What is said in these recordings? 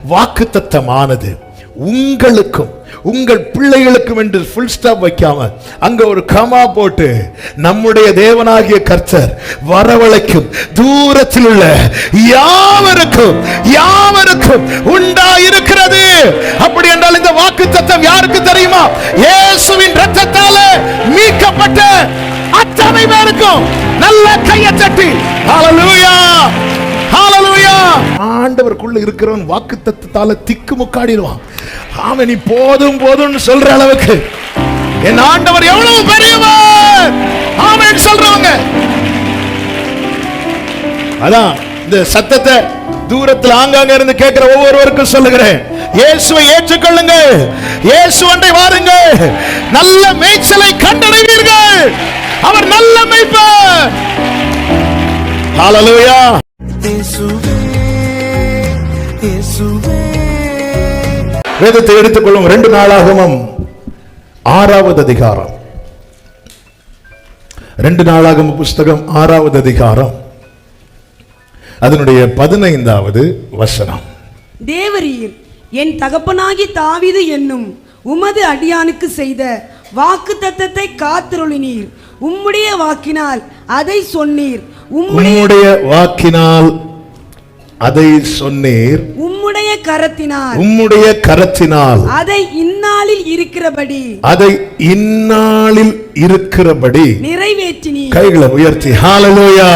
வாக்குத்தத்தமானது உங்களுக்கும் உங்கள் பிள்ளைகளுக்கும் என்று ஃபுல் ஸ்டாப் வைக்காம அங்க ஒரு கமா போட்டு நம்முடைய தேவனாகிய கர்த்தர் வரவழைக்கும் தூரத்தில் உள்ள யாவருக்கும் உண்டாயிருக்கிறது. அப்படி என்றால் இந்த வாக்குத்தத்தம் யாருக்கு தெரியுமா? இயேசுவின் இரத்தத்தாலே மீட்கப்பட்ட அத்தனை பேருக்கும். நல்ல கையை தட்டி ஹல்லேலூயா ஹல்லேலூயா. ஆண்டவருக்குள்ள இருக்கிறவன் வாக்குத்தத்தத்தால திக்கு முக்காடிடுவான். ஆமென். நீ போதும் போதும்னு சொல்ற அளவுக்கு என் ஆண்டவர் எவ்வளவு பெரியவர். ஆமென் சொல்றவங்க. அதான் இந்த சத்தத்தை தூரத்தில் ஆங்காங்க இருந்து கேட்கிற ஒவ்வொருவருக்கும் சொல்லுகிறேன், இயேசுவை ஏற்றுக்கொள்ளுங்க, இயேசு அண்டை வாருங்க, நல்ல மேய்ச்சலை கண்டடைவீர்கள். அவர் நல்ல மேய்ப்பர். ஹல்லேலூயா. வேதத்தை எடுத்துக்கொள்ளும் 2 நாளாகமம் 6வது அதிகாரம். 2 நாளாகம புஸ்தகம் 6வது அதிகாரம் அதனுடைய 15வது வசனம். தேவரீர் என் தகப்பனாகி தாவீது என்னும் உமது அடியானுக்கு செய்த வாக்குத்தத்தத்தை காத்தருளினீர். உம்முடைய வாக்கினால் அதை சொன்னீர். உம்முடைய வாக்கினால் அதை சொன்னீர். உம்முடைய கரத்தினால் அதை இந்நாளில் இருக்கிறபடி நிறைவேற்றினீர். கைகளை உயர்த்தி ஹல்லேலூயா.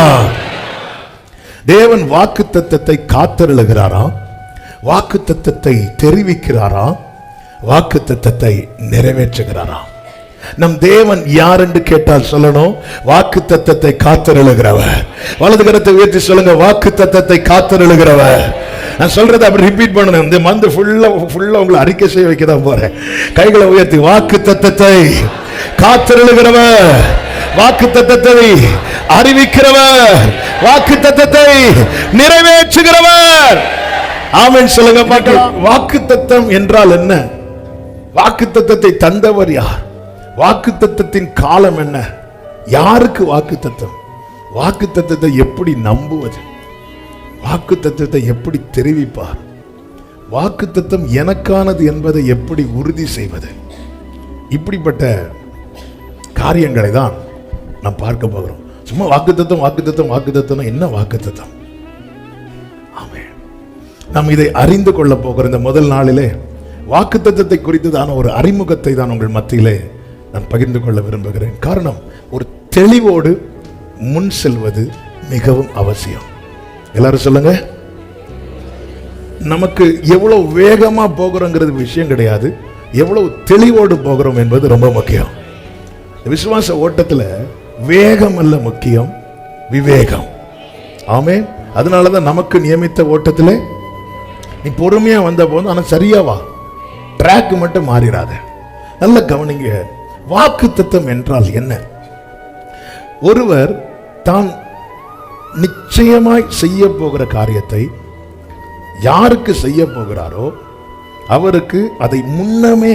தேவன் வாக்குத்தத்தத்தை காத்தருளுகிறாராம், வாக்குத்தத்தத்தை தெரிவிக்கிறாராம், வாக்குத்தத்தத்தை நிறைவேற்றுகிறாராம். நம் தேவன் யார் என்று கேட்டால் சொல்லணும், வாக்குத்தத்தத்தை காத்தருளுகிறவர். வலது கரத்தை உயர்த்தி சொல்லுங்க, வாக்குத்தத்தத்தை காத்தருளுகிறவர். நான் சொல்றதை அப்படி ரிப்பீட் பண்ணணும். இந்த மந்த் ஃபுல்லா உங்களை அறிக்கை செய்ய வைக்க தான் போறேன். கைகளை உயர்த்தி, வாக்குத்தத்தத்தை காத்தருளுகிறவர், வாக்குத்தத்தத்தை அறிவிக்கிறவர், வாக்குத்தத்தத்தை நிறைவேற்றுகிறவர். ஆமென் சொல்லுங்க பார்க்கலாம். வாக்குத்தத்தம் என்றால் என்ன? வாக்குத்தத்தத்தை தந்தவர் யார்? வாக்குத்தத்தத்தின் காலம் என்ன? யாருக்கு வாக்குத்தத்தம்? வாக்குத்தத்தத்தை எப்படி நம்புவது? வாக்குத்தத்தத்தை எப்படி தெரிவிப்பார்? வாக்குத்தத்தம் எனக்கானது என்பதை எப்படி உறுதி செய்வது? இப்படிப்பட்ட காரியங்களை தான் நாம் பார்க்க போகிறோம். சும்மா வாக்குத்தத்தம் என்ன வாக்குத்தத்தம்? ஆமென். நாம் இதை அறிந்து கொள்ள போகிற இந்த முதல் நாளிலே வாக்குத்தத்தத்தை குறித்ததான ஒரு அறிமுகத்தை தான் உங்கள் மத்தியிலே நான் பகிர்ந்து கொள்ள விரும்புகிறேன். காரணம், ஒரு தெளிவோடு முன் செல்வது மிகவும் அவசியம். எல்லாரும் சொல்லுங்க. நமக்கு எவ்வளவு வேகமா போகிறோங்கிறது விஷயம் கிடையாது, எவ்வளவு தெளிவோடு போகிறோம் என்பது ரொம்ப முக்கியம். விசுவாச ஓட்டத்தில் வேகம் அல்ல முக்கியம், விவேகம். ஆமென். அதனாலதான் நமக்கு நியமித்த ஓட்டத்தில் நீ பொறுமையா வந்த போது, ஆனா சரியாவா, ட்ராக் மட்டும் மாறிடாத. நல்ல கவனிங்க. வாக்குத்தத்தம் என்றால் என்ன? ஒருவர் தான் நிச்சயமாய் செய்ய போகிற காரியத்தை யாருக்கு செய்ய போகிறாரோ அவருக்கு அதை முன்னமே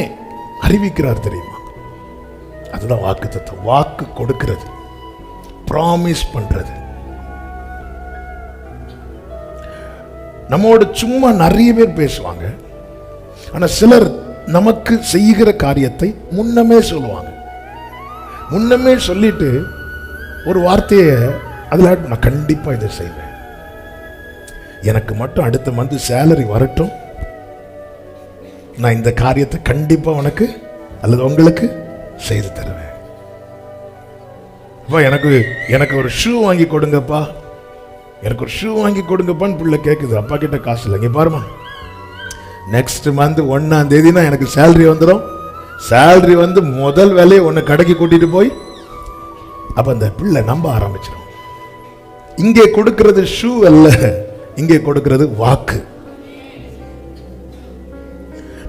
அறிவிக்கிறார், தெரியுமா? அதுதான் வாக்குத்தத்தம். வாக்கு கொடுக்கிறது, ப்ராமிஸ் பண்றது. நம்மோடு சும்மா நிறைய பேர் பேசுவாங்க, ஆனா சிலர் நமக்கு செய்கிற காரியத்தை முன்னமே சொல்லுவாங்க. முன்னமே சொல்லிட்டு ஒரு வார்த்தையை அதில் நான் கண்டிப்பா இதை செய்வேன், எனக்கு மட்டும் அடுத்த மந்த் சேலரி வரட்டும், நான் இந்த காரியத்தை கண்டிப்பா உனக்கு அல்லது உங்களுக்கு செய்து தருவேன். எனக்கு ஒரு ஷூ வாங்கி கொடுங்கப்பா, எனக்கு ஒரு ஷூ வாங்கி கொடுங்கப்பான்னு பிள்ளை கேட்குது. அப்பா கிட்ட காசு இல்லை. இங்கே பாருமா, நெக்ஸ்ட் மந்த் 1ஆம் தேதினா எனக்கு சேலரி வந்துடும். சேலரி வந்து முதல் வேலையை உன்னை கடைக்கு கூட்டிட்டு போய், அப்ப அந்த பிள்ளை நம்ப ஆரம்பிச்சிடும். இங்கே கொடுக்கிறது ஷூ அல்ல, இங்கே கொடுக்கிறது வாக்கு.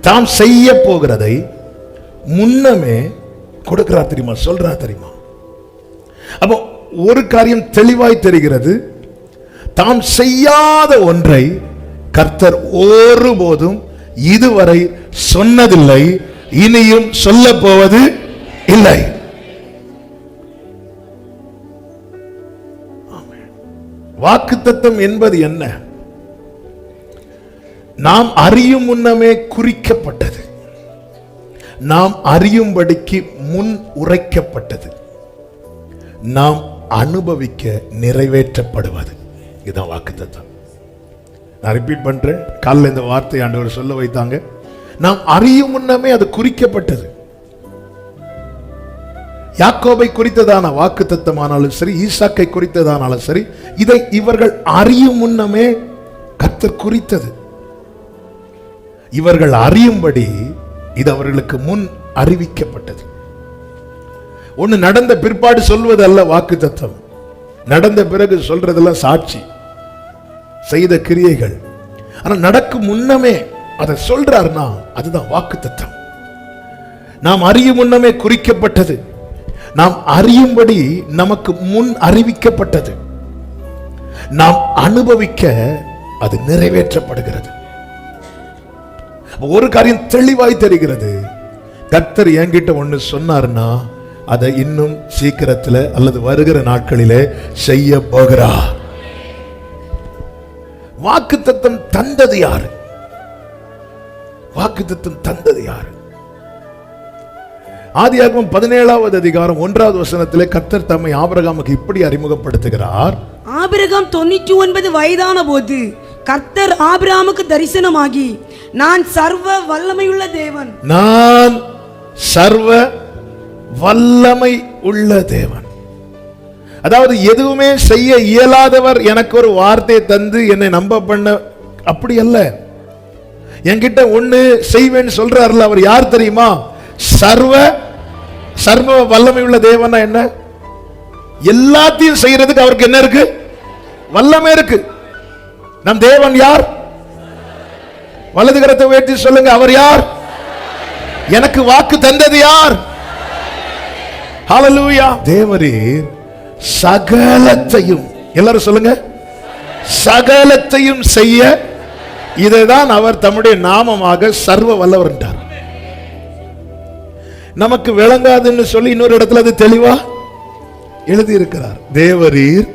தாம் செய்ய போகிறதை முன்னமே கொடுக்கிறார், தெரியுமா, சொல்றார், தெரியுமா? அப்போ ஒரு காரியம் தெளிவாய் தெரிகிறது, தாம் செய்யாத ஒன்றை கர்த்தர் ஒருபோதும் இதுவரை சொன்னதில்லை, இனியும் சொல்ல போவது இல்லை. வாக்குத்தத்தம் என்பது என்ன? நாம் அறியும் முன்னமே குறிக்கப்பட்டது, நாம் அறியும்படிக்கு முன் உரைக்கப்பட்டது, நாம் அனுபவிக்க நிறைவேற்றப்படுவது. இதுதான் வாக்குத்தத்தம். நான் ரிப்பீட் பண்றேன். காலையில் இந்த வார்த்தை ஆண்டவர் சொல்ல வைத்தாங்க. நாம் அறியும் முன்னமே அது குறிக்கப்பட்டது. யாக்கோபை குறித்ததான வாக்குத்தத்தமானாலும் சரி, ஈசாக்கை குறித்ததானாலும் சரி, இதை இவர்கள் அறியும் முன்னமே கர்த்தர் குறித்தது. இவர்கள் அறியும்படி இது அவர்களுக்கு முன் அறிவிக்கப்பட்டது. ஒன்னு நடந்த பிற்பாடு சொல்வது அல்ல வாக்குத்தத்தம். நடந்த பிறகு சொல்றதெல்லாம் சாட்சி, செய்த கிரியைகள். ஆனா நடக்கும் முன்னமே அதை சொல்றாருன்னா அதுதான் வாக்குத்தத்தம். நாம் அறியும் முன்னமே குறிக்கப்பட்டது, நாம் அறியும்படி நமக்கு முன் அறிவிக்கப்பட்டது, நாம் அனுபவிக்க அது நிறைவேற்றப்படுகிறது. ஒரு காரியம் தெளிவாய் தெரிகிறது. கர்த்தர் என்கிட்ட ஒண்ணு சொன்னார்னா அதை இன்னும் சீக்கிரத்தில் அல்லது வருகிற நாட்களிலே செய்ய போகிறார். வாக்குத்தத்தம் தந்தது யாரு? வாக்குத்தத்தம் தந்தது யாரு? ஆதியாகமம் 17வது அதிகாரம் 1வது வசனத்திலே கர்த்தர் தம்மை ஆபிரகாமுக்கு இப்படி அறிமுகப்படுத்துகிறார். ஆபிரகாம் 99 வயதான போது கர்த்தர் ஆபிரகாமுக்கு தரிசனமாகி, நான் சர்வ வல்லமையுள்ள தேவன், நான் சர்வ வல்லமை உள்ள தேவன். அதாவது எதுவுமே செய்ய இயலாதவர் எனக்கு ஒரு வார்த்தையை தந்து என்னை நம்ப பண்ண அப்படி அல்ல. என்கிட்ட ஒண்ணு செய்வேன்னு சொல்றாருல, அவர் யார் தெரியுமா? சர்வ சர்வ வல்லமை உள்ள தேவனா என்ன? எல்லாத்தையும் செய்யறதுக்கு அவருக்கு என்ன இருக்கு? வல்லமை இருக்கு. நம் தேவன் யார்? வலது கரத்தை உயர்த்தி சொல்லுங்க, அவர் யார்? எனக்கு வாக்கு தந்தது யார்? ஹல்லேலூயா. தேவரீர் சகலத்தையும், எல்லாரும் சொல்லுங்க, சகலத்தையும் செய்ய இதைதான் அவர் தம்முடைய நாமமாக சர்வ வல்லவர் என்றார். நமக்கு விளங்காதுன்னு சொல்லி இன்னொரு இடத்துல அது தெளிவா எழுதி இருக்கிறார். தேவரீர்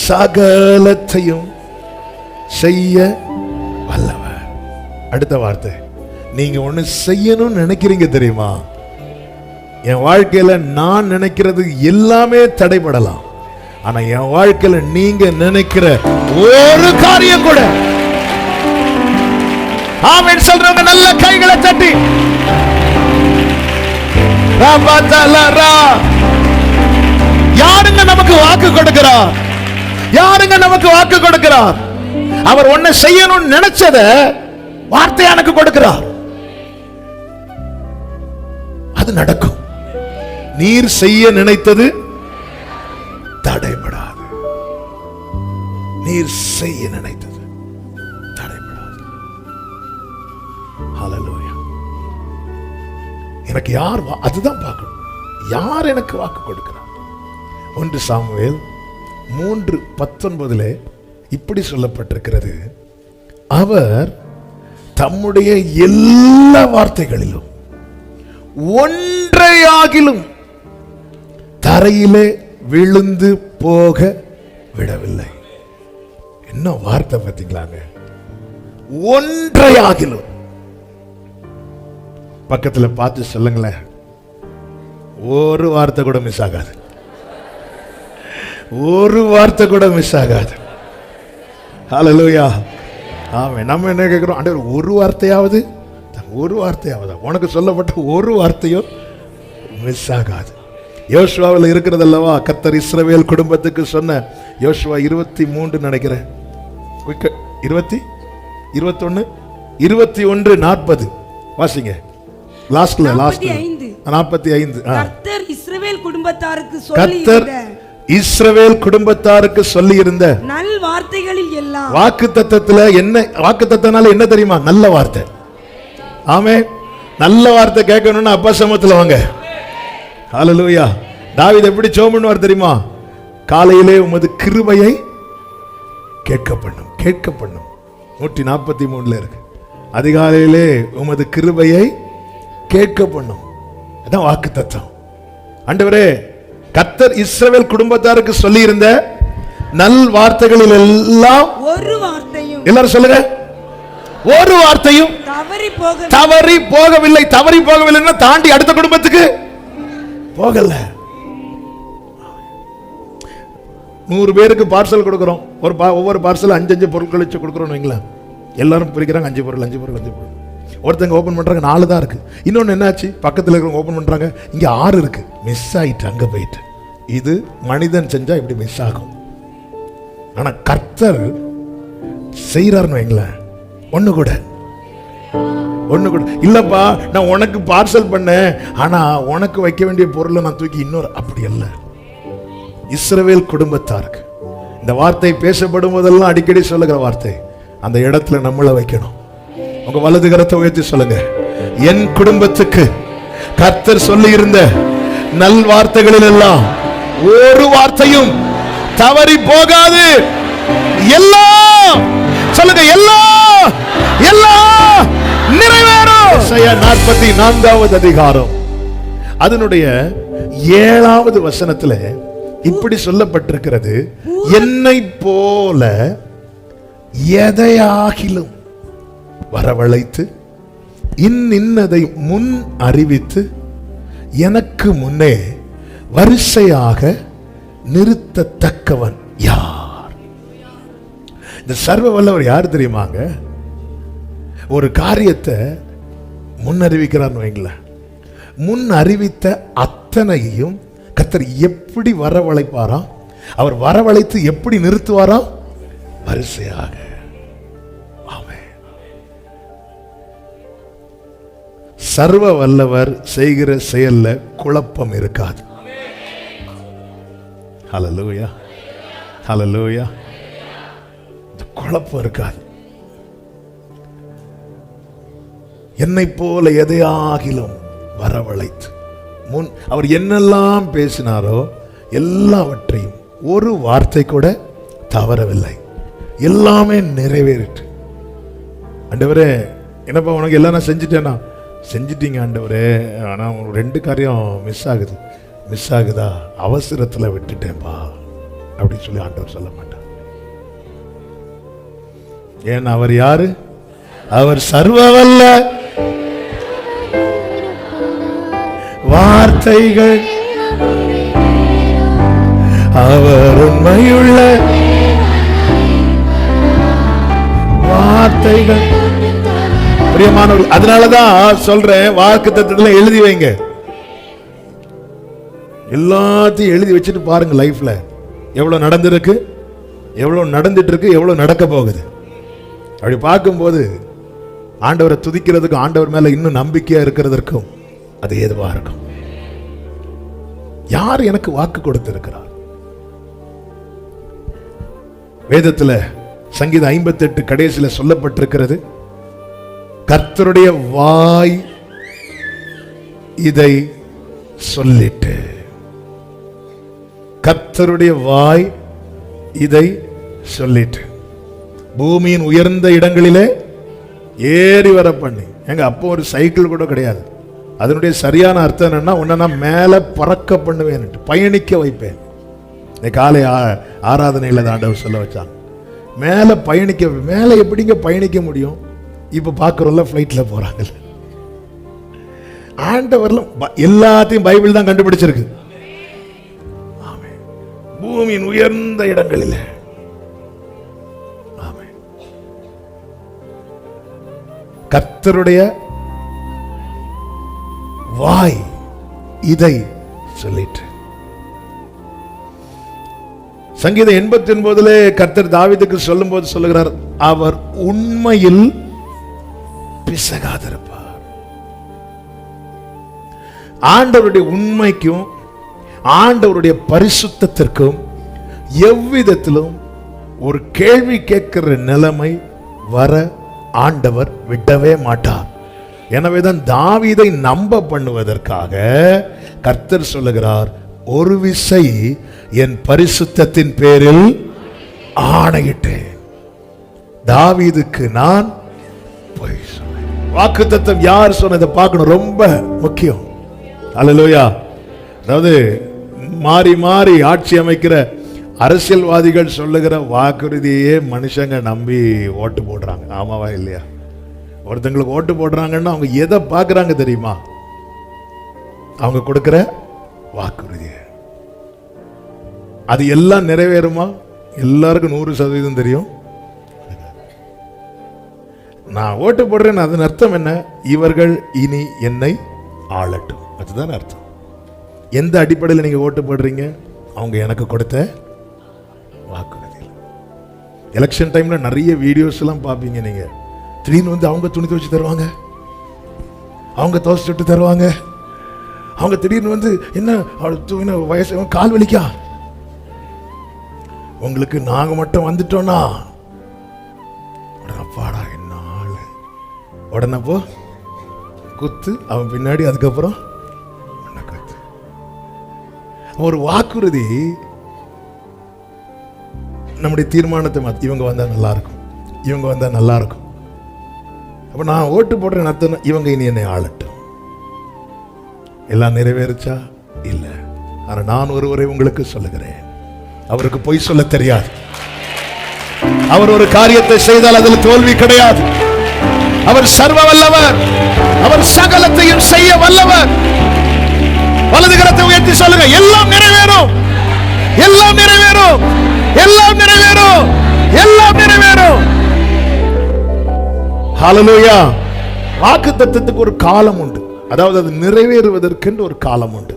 சகலத்தையும் செய்ய வல்லவர். அடுத்த வார்த்தை, நீங்க ஒண்ணு செய்யணும்னு நினைக்கிறீங்க தெரியுமா? என் வாழ்க்கையில நான் நினைக்கிறது எல்லாமே தடைபடலாம், ஆனா என் வாழ்க்கையில நீங்க நினைக்கிற ஒரு காரியம் கூட, ஆமென் சொல்றவங்க நல்ல கைகளை தட்டி, யாருங்க நமக்கு வாக்கு கொடுக்கிறார்? யாருங்க நமக்கு வாக்கு கொடுக்கிறார்? அவர் ஒன்ன செய்யணும்னு நினைச்சத வார்த்தை எனக்கு கொடுக்கிறார். அது நடக்கும். நீர் செய்ய நினைத்தது தடைபடாது. நீர் செய்ய நினைத்தது தடைபடாது. ஹல்லேலூயா. எனக்கு யார் அதுதான் பார்க்கணும். யார் எனக்கு வாக்கு கொடுக்கிறார்? 1 சாமுவேல் 3:19 இப்படி சொல்லப்பட்டிருக்கிறது, அவர் தம்முடைய எல்லா வார்த்தைகளிலும் ஒன்றையாகிலும் தரையிலே விழுந்து போக விடவில்லை. என்ன வார்த்தை பார்த்தீங்களாங்க? ஒன்றையாகிலும். பக்கத்துல பார்த்து சொல்லுங்களேன், ஒரு வார்த்தை கூட மிஸ் ஆகாது. ஒரு வார்த்தை கூட மிஸ் ஆகாது. ஹல்லேலூயா. ஆமென். நம்ம என்ன கேட்கிறோம்? ஆண்டவர் ஒரு வார்த்தையாவது, ஒரு வார்த்தையாவது உனக்கு சொல்லப்பட்ட ஒரு வார்த்தையும் மிஸ் ஆகாது. யோசுவாவில் இருக்கிறது அல்லவா கர்த்தர் இஸ்ரவேல் குடும்பத்துக்கு சொன்ன, யோசுவா 23 நினைக்கிறேன், 21:40 வாசிங்க. லாஸ்ட்ல 45. கர்த்தர் இஸ்ரவேல் குடும்பத்தாருக்கு சொல்லி இருந்த நல் வார்த்தைகளில் எல்லாம். வாக்குத்தத்தத்துல என்ன? வாக்குத்தத்தனால என்ன தெரியுமா? நல்ல வார்த்தை. ஆமென். நல்ல வார்த்தை கேட்கணும்னா அப்பா சமத்துல வாங்க. ஹல்லேலூயா. தாவீது எப்படி ஜெபம் பண்ணுவார் தெரியுமா? காலையிலே உமது கிருபையை கேட்க பண்ணும். 143 இருக்கு. அதிகாலையிலே உமது கிருபையை கேட்க பண்ணும். அதான் வாக்குத்தத்தம். ஆண்டவரே, கர்த்தர் இஸ்ரவேல் குடும்பத்தாருக்கு சொல்லி இருந்த நல் வார்த்தைகளில் எல்லாம் ஒரு வார்த்தையும், எல்லாரும் சொல்லுங்க, ஒரு வார்த்தையும் தவறி போகவில்லை. தவறி போகவில்லைன்னா தாண்டி அடுத்த குடும்பத்துக்கு போகல. 100 பேருக்கு பார்சல் கொடுக்கிறோம். ஒவ்வொரு பார்சல் 5 பொருட்கள் வச்சு கொடுக்குறோம் வைங்களேன். எல்லாரும் பிரிக்கிறாங்க 5 பொருள் 5 பொருள் 5 பொருள். ஒருத்தங்க ஓபன் பண்றாங்க 4 தான் இருக்கு. இன்னொன்னு என்னாச்சு, பக்கத்துல இருக்கிறவங்க ஓபன் பண்றாங்க இங்க 6 இருக்கு. மிஸ் ஆயிட்டு அங்க போயிட்டு. இது மனிதன் செஞ்சா இப்படி மிஸ் ஆகும். ஆனா கர்த்தர் செய்யறாருன்னு வைங்களேன். ஒண்ணு கூட இல்லப்பா, நான் உனக்கு பார்சல் பண்ணேன், ஆனா உனக்கு வைக்க வேண்டிய பொருளை நான் தூக்கி இன்னொரு, அப்படி அல்ல. இஸ்ரவேல் குடும்பத்தாருக்கு இந்த வார்த்தை பேசப்படும் போதெல்லாம் அடிக்கடி சொல்லுகிற வார்த்தை, அந்த இடத்துல நம்மள வைக்கணும். உங்க வலது கரத்தை உயர்த்தி சொல்லுங்க, என் குடும்பத்துக்கு கர்த்தர் சொல்லி இருந்த நல் வார்த்தைகளில் எல்லாம் ஒரு வார்த்தையும் தவறி போகாது. எல்லாம் சொல்லுங்க, எல்லாம் எல்லாம் நிறைவேறும். 44வது அதிகாரம் அதனுடைய 7வது வசனத்துல இப்படி சொல்லப்பட்டிருக்கிறது, என்னை போல எதையாகிலும் வரவழைத்து இன்னதை முன் அறிவித்து எனக்கு முன்னே வரிசையாக நிறுத்தத்தக்கவன் யார்? இந்த சர்வ வல்லவர் யார் தெரியுமாங்க? ஒரு காரியத்தை முன் அறிவிக்கிறார் வைங்களேன். முன் அறிவித்த அத்தனையும் கர்த்தர் எப்படி வரவழைப்பாராம்? அவர் வரவழைத்து எப்படி நிறுத்துவாராம்? வரிசையாக. சர்வ வல்லவர் செய்கிற செயல்ல குழப்பம் இருக்காது. ஹல்லேலூயா, ஹல்லேலூயா. குழப்பம் இருக்காது. என்னை போல எதையாகிலும் வரவழைத்து முன் அவர் என்னெல்லாம் பேசினாரோ எல்லாவற்றையும் ஒரு வார்த்தை கூட தவறவில்லை. எல்லாமே நிறைவேறிட்டு. ஆண்டவரே, என்னப்பா உனக்கு எல்லாம் நான் செஞ்சுட்டேனா? செஞ்சிட்டீங்க ஆண்டவரே, ஆனா 2 காரியம் மிஸ் ஆகுதா? அவசரத்துல விட்டுட்டேன்பா அப்படின்னு சொல்லி ஆண்டவர் சொல்ல மாட்டார். ஏன்? அவர் யாரு? அவர் சர்வவல்ல. வார்த்தைகள் அவர் உண்மையுள்ள வார்த்தைகள். பிரியமானவர்கள், அதனாலதான் சொல்றேன், வாக்குத்தத்தத்துல எழுதி வைங்க. எல்லாத்தையும் எழுதி வச்சுட்டு பாருங்க. லைஃப்ல எவ்வளவு நடந்திருக்கு, எவ்வளவு நடந்துட்டு இருக்கு, எவ்வளவு நடக்க போகுது. அப்படி பார்க்கும்போது ஆண்டவரை துதிக்கிறதுக்கும் ஆண்டவர் மேல இன்னும் நம்பிக்கையா இருக்கிறதற்கும் அது ஏதுவா இருக்கும். யார் எனக்கு வாக்கு கொடுத்திருக்கிறார்? வேதத்துல சங்கீதம் 58 கடைசியில சொல்லப்பட்டிருக்கிறது, கர்த்தருடைய வாய் இதை சொல்லிட்டு. கர்த்தருடைய வாய் இதை சொல்லிட்டு பூமியின் உயர்ந்த இடங்களிலே ஏறி வர பண்ணி. எங்க அப்போ ஒரு சைக்கிள் கூட கிடையாது. அதனுடைய சரியான அர்த்தம் என்னன்னா, உன்னை நான் மேல பறக்க பண்ணுவேன், பயணிக்க வைப்பேன். காலை ஆராதனையில் ஆண்டவர் சொல்ல வச்சாங்க, மேல பயணிக்க. மேல எப்படிங்க பயணிக்க முடியும்? இப்ப பாக்குறோம்ல, பிளைட்ல போறாங்க. ஆண்டவர்ல எல்லாத்தையும் பைபிள் தான் கண்டுபிடிச்சிருக்கு. பூமியின் உயர்ந்த இடங்களில். கர்த்தருடைய வாய் இதை சொல்லிட்டு. சங்கீதம் 89 கர்த்தர் தாவீதுக்கு சொல்லும் போது சொல்லுகிறார், அவர் உண்மையில் பிசகாதிருப்பார். ஆண்டவருடைய உண்மைக்கும் ஆண்டவருடைய பரிசுத்தத்திற்கும் எவ்விதத்திலும் ஒரு கேள்வி கேட்கிற நிலைமை வர ஆண்டவர் விடவே மாட்டார். எனவேதான் தாவீதை நம்ப பண்ணுவதற்காக கர்த்தர் சொல்லுகிறார், ஒரு விசை என் பரிசுத்தத்தின் பேரில் ஆணையிட்டேன், தாவீதுக்கு நான் பொய் சொன்னேன். வாக்குத்தத்தம் யார் சொன்னதை பார்க்கணும், ரொம்ப முக்கியம். அல்லேலூயா. அதாவது மாறி மாறி ஆட்சி அமைக்கிற அரசியல்வாதிகள் சொல்லுகிற வாக்குறுதியே மனுஷங்க நம்பி ஓட்டு போடுறாங்க. ஆமாவா இல்லையா? ஒருத்தங்களுக்கு ஓட்டு போடுறாங்கன்னா அவங்க எதை பார்க்கறாங்க தெரியுமா? அவங்க கொடுக்கிற வாக்குறுதி. அது எல்லாம் நிறைவேறுமா? எல்லாருக்கும் 100% தெரியும். நான் ஓட்டு போடுறேன், அதன் அர்த்தம் என்ன? இவர்கள் இனி என்னை ஆளட்டும், அதுதான் அர்த்தம். எந்த அடிப்படையில் நீங்க ஓட்டு போடுறீங்க? அவங்க எனக்கு கொடுத்த வாக்குறுதி. எலெக்ஷன் டைம்ல நிறைய வீடியோஸ் எல்லாம் பார்ப்பீங்க நீங்க. திடீர்னு வந்து அவங்க துணி துவைச்சு தருவாங்க, அவங்க தோசை சுட்டு தருவாங்க, அவங்க திடீர்னு வந்து என்ன வயசு கால் வலிக்கா, உங்களுக்கு நாங்க மட்டும் வந்துட்டோம்னா அப்பாடா என்ன ஆளு, உடனே போ குத்து அவன் பின்னாடி, அதுக்கப்புறம் குத்து. ஒரு வாக்குறுதி நம்முடைய தீர்மானத்தை மாற்றி இவங்க வந்தா நல்லா இருக்கும், இவங்க வந்தா நல்லா இருக்கும். அப்ப நான் ஓட்டு போடுறேன் அர்த்தம் இவங்க இனி என்னை ஆளட்டும். எல்லாம் நிறைவேறுச்சா? இல்லை. ஆனா நான் ஒருவரை உங்களுக்கு சொல்லுகிறேன், அவருக்கு பொய் சொல்ல தெரியாது. அவர் ஒரு காரியத்தை செய்தால் அதில் தோல்வி கிடையாது. அவர் சர்வ வல்லவர், அவர் சகலத்தையும் செய்ய வல்லவர். வலது கரத்தை உயர்த்தி சொல்லுங்க, எல்லாம் நிறைவேறும், எல்லாம் நிறைவேறும், எல்லாம் நிறைவேறும், எல்லாம் நிறைவேறும். ஹல்லேலூயா. வாக்குத்தத்தத்துக்கு ஒரு காலம் உண்டு, அதாவது அது நிறைவேறுவதற்கு ஒரு காலம் உண்டு.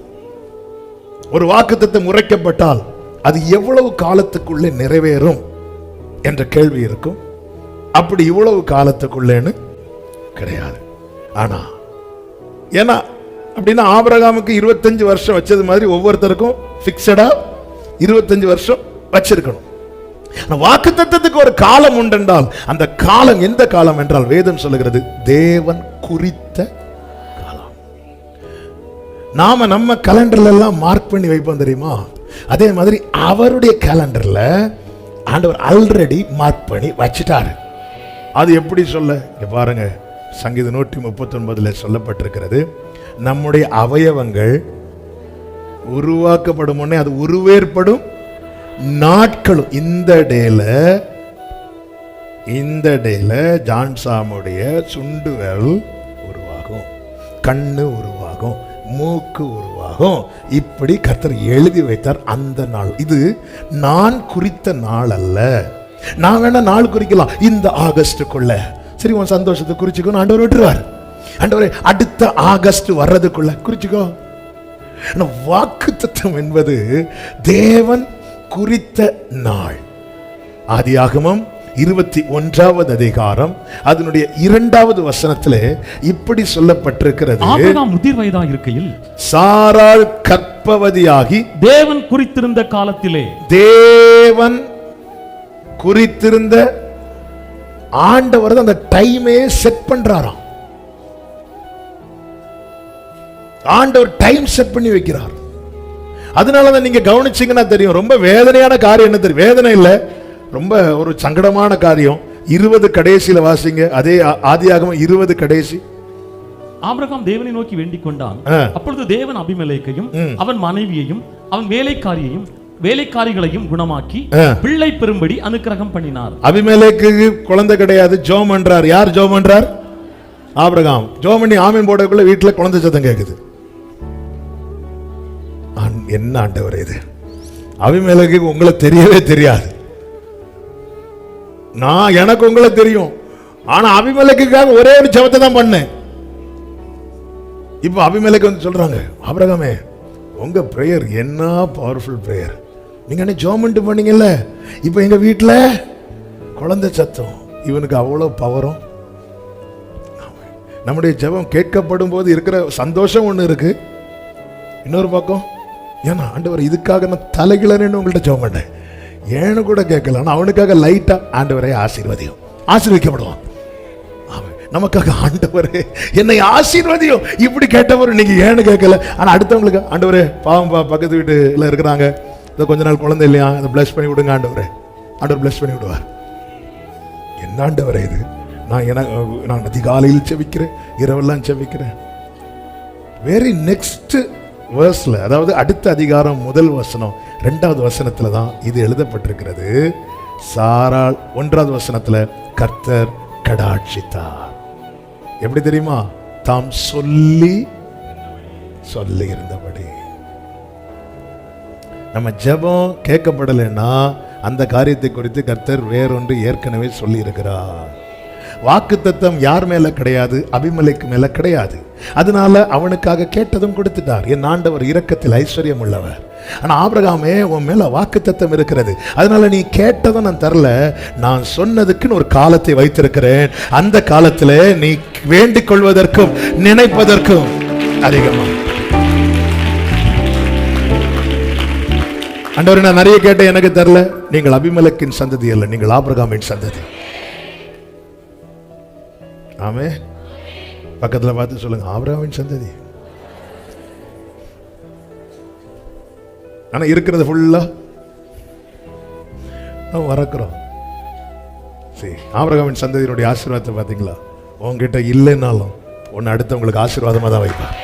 ஒரு வாக்குத்தத்தம் உரைக்கப்பட்டால் அது எவ்வளவு காலத்துக்குள்ளே நிறைவேறும் என்ற கேள்வி இருக்கும். அப்படி இவ்வளவு காலத்துக்குள்ளேன்னு கிடையாது. ஆனா ஏன்னா அப்படின்னா ஆபிரகாமுக்கு 25 வருஷம் வச்சது மாதிரி ஒவ்வொருத்தருக்கும் பிக்சடா 25 வருஷம் வச்சிருக்கணும். வாக்குத்தத்தத்துக்கு ஒரு காலம் உண்டென்றால் அந்த காலம் எந்த காலம் என்றால் வேதம் சொல்லுகிறது தேவன் குறித்த காலம். நாம நம்ம கேலண்டர்ல எல்லாம் மார்க் பண்ணி வைப்போம் தெரியுமா? அதே மாதிரி அவருடைய கேலண்டர்ல ஆண்டவர் ஆல்ரெடி மார்க் பண்ணி வச்சிட்டாரு. அது எப்படி சொல்ல? இங்க பாருங்க, சங்கீதம் 139 சொல்லப்பட்டிருக்கிறது, நம்முடைய அவயவங்கள் உருவாக்கப்படும் முன்னே அது உருவேற்படும் நாட்களும். இந்த டேல ஜான்சாமுடைய சுண்டு விரல் உருவாகும், கண்ணு உருவாகும், மூக்கு உருவாகும். இப்படி கர்த்தர் எழுதி வைத்தார் அந்த நாள். இது நான் குறித்த நாள் அல்ல. நான் வேணா நாள் குறிக்கலாம், இந்த ஆகஸ்டுக்குள்ள சரி உன் சந்தோஷத்தை குறிச்சுக்கோ, ஆண்டவர் விட்டுருவார். ஆண்டவரே அடுத்த ஆகஸ்ட் வர்றதுக்குள்ள குறிச்சுக்கோ. வாக்குத்தத்தம் என்பது தேவன் குறித்த நாள். ஆதியாகமம் 21வது அதிகாரம் அதனுடைய 2வது வசனத்திலே இப்படி சொல்லப்பட்டிருக்கிறது, ஆபிரகாம் முதிர் வயதாக இருக்கையில் சாராள் கர்ப்பவதியாகி தேவன் குறித்திருந்த காலத்திலே, தேவன் குறித்திருந்த ஆண்டவர் அந்த டைமே செட் பண்றாராம். ஆண்டவர் டைம் செட் பண்ணி வைக்கிறார். அதனாலதான் நீங்க கவனிச்சீங்கன்னா தெரியும், ரொம்ப வேதனையான காரியம் என்ன தெரியும்? வேதனை இல்ல, ரொம்ப ஒரு சங்கடமான காரியம். 20 கடைசியில வாசிங்க, அதே ஆதியாகமம் 20 கடைசி. ஆபிரகாம் தேவனை நோக்கி வேண்டிக் கொண்டான். அப்பொழுது தேவன் அபிமெலேக்கையும் அவன் மனைவியையும் அவன் வேலைக்காரிகளையும் குணமாக்கி பிள்ளை பெறும்படி அனுக்கிரகம் பண்ணினார். அபிமெலேக்கு குழந்தை கிடையாது, ஜோம் என்றார். யார் ஜோம் என்றார்? ஆபிரகாம். ஜோம் பண்ணி ஆமீன் போடக்குள்ள வீட்டுல குழந்தை சத்தம் கேக்குது. என்ன ஆண்டவர் இது? அபிமெலேக்கு உங்களை தெரியவே தெரியாது, நான் எனக்கு உங்களை தெரியும். ஆனா அபிமெலேக்குக்காக ஒரே ஒரு ஜெபத்தை தான் பண்ணேன். இப்ப அபிமெலேக்கு வந்து சொல்றாங்க, ஆபிரகாமே உங்க பிரேயர் என்ன பவர்ஃபுல் பிரேயர், நீங்க என்ன ஜோமெண்ட் பண்ணீங்கல்ல, இப்ப எங்க வீட்டுல குழந்தை சத்தம். இவனுக்கு அவ்வளவு பவரும். நம்முடைய ஜெபம் கேட்கப்படும் போது இருக்கிற சந்தோஷம் ஒண்ணு இருக்கு. இன்னொரு பக்கம் ஏன்னா ஆண்டவர் இதுக்காக நான் தலைகிழன்னு உங்கள்கிட்ட ஜெபம் பண்ணேன், ஏன்னு கூட கேட்கல. ஆனா அவனுக்காக லைட்டா ஆண்டவரை ஆசீர்வதியும், ஆசீர்வதிக்கப்படுவான். நமக்காக ஆண்டவரே என்னை ஆசீர்வதியும் இப்படி கேட்டவர் நீங்க ஏன்னு கேட்கல. ஆனா அடுத்தவங்களுக்கு ஆண்டவரே பாவம் பக்கத்து வீட்டுல இருக்கிறாங்க, இதை கொஞ்ச நாள் குழந்தை இல்லையா, இதை பிளஸ் பண்ணி விடுங்க ஆண்டவரே. ஆண்டவர் பிளஸ் பண்ணி விடுவார். என்ன ஆண்டவரே இது? நான் அதிகாலையில் செபிக்கிறேன், இரவெல்லாம் செபிக்கிறேன். வெரி நெக்ஸ்ட் வேர்ஸ்ல, அதாவது அடுத்த அதிகாரம் 1 வசனம் 2வது வசனத்துல தான் இது எழுதப்பட்டிருக்கிறது. சாராள் 1வது வசனத்துல கர்த்தர் கடாட்சித்தார். எப்படி தெரியுமா? தாம் சொல்லி இருந்தபடி. நம்ம ஜெபம் கேட்கப்படலைன்னா அந்த காரியத்தை குறித்து கர்த்தர் வேறொன்று ஏற்கனவே சொல்லி இருக்கிறார். வாக்குத்தத்தம் யார் மேல கிடையாது? அபிமெலேக்கு மேல கிடையாது. அதனால அவனுக்காக கேட்டதும் கொடுத்துட்டார். என் ஆண்டவர் இரக்கத்தில் ஐஸ்வர்யம் உள்ளவர். ஆனா ஆபிரகாமே, உன் மேல வாக்குத்தத்தம் இருக்கிறது, அதனால நீ கேட்டதும் நான் தரல, நான் சொன்னதுக்குன்னு ஒரு காலத்தை வைத்திருக்கிறேன். அந்த காலத்துல நீ வேண்டிக் கொள்வதற்கும் நினைப்பதற்கும் அதிகமா. ஆண்டவரே, நான் நிறைய கேட்டேன், எனக்கு தரல. நீங்கள் அபிமெலேக்கின் சந்ததி அல்ல, நீங்கள் ஆபிரகாமின் சந்ததி. ஆமே. பக்கத்துல பார்த்து சொல்லுங்க, ஆபிரகாமின் சந்ததி. ஆனா இருக்கிறது ஃபுல்லா வரக்கிறோம். சரி, ஆபிரகாமின் சந்ததியினுடைய ஆசீர்வாதத்தை பார்த்தீங்களா? உங்ககிட்ட இல்லைன்னாலும் ஒன்னு அடுத்தவங்களுக்கு ஆசீர்வாதமா தான் வைப்பார்.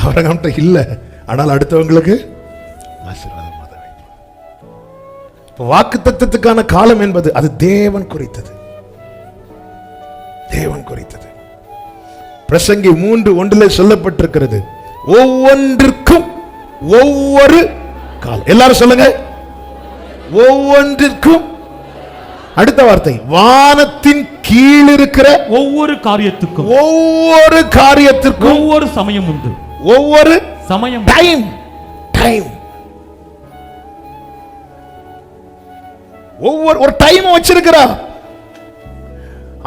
ஆபிரகாம்கிட்ட இல்லை, ஆனால் அடுத்தவங்களுக்கு ஆசீர்வாதமா தான் வைப்பார். வாக்குத்தத்தத்துக்கான காலம் என்பது அது தேவன் குறித்தது. தேவன் குறித்தது. பிரசங்கி 3:1 சொல்லப்பட்டிருக்கிறது, ஒவ்வொன்றிற்கும் ஒவ்வொரு காலம். எல்லாரும் சொல்லுங்க, ஒவ்வொன்றிற்கும். அடுத்த வார்த்தை, வானத்தின் கீழ் இருக்கிற ஒவ்வொரு காரியத்துக்கும் ஒவ்வொரு சமயம் உண்டு. ஒவ்வொரு சமயம், டைம். ஒரு டைம் வச்சிருக்கிறா.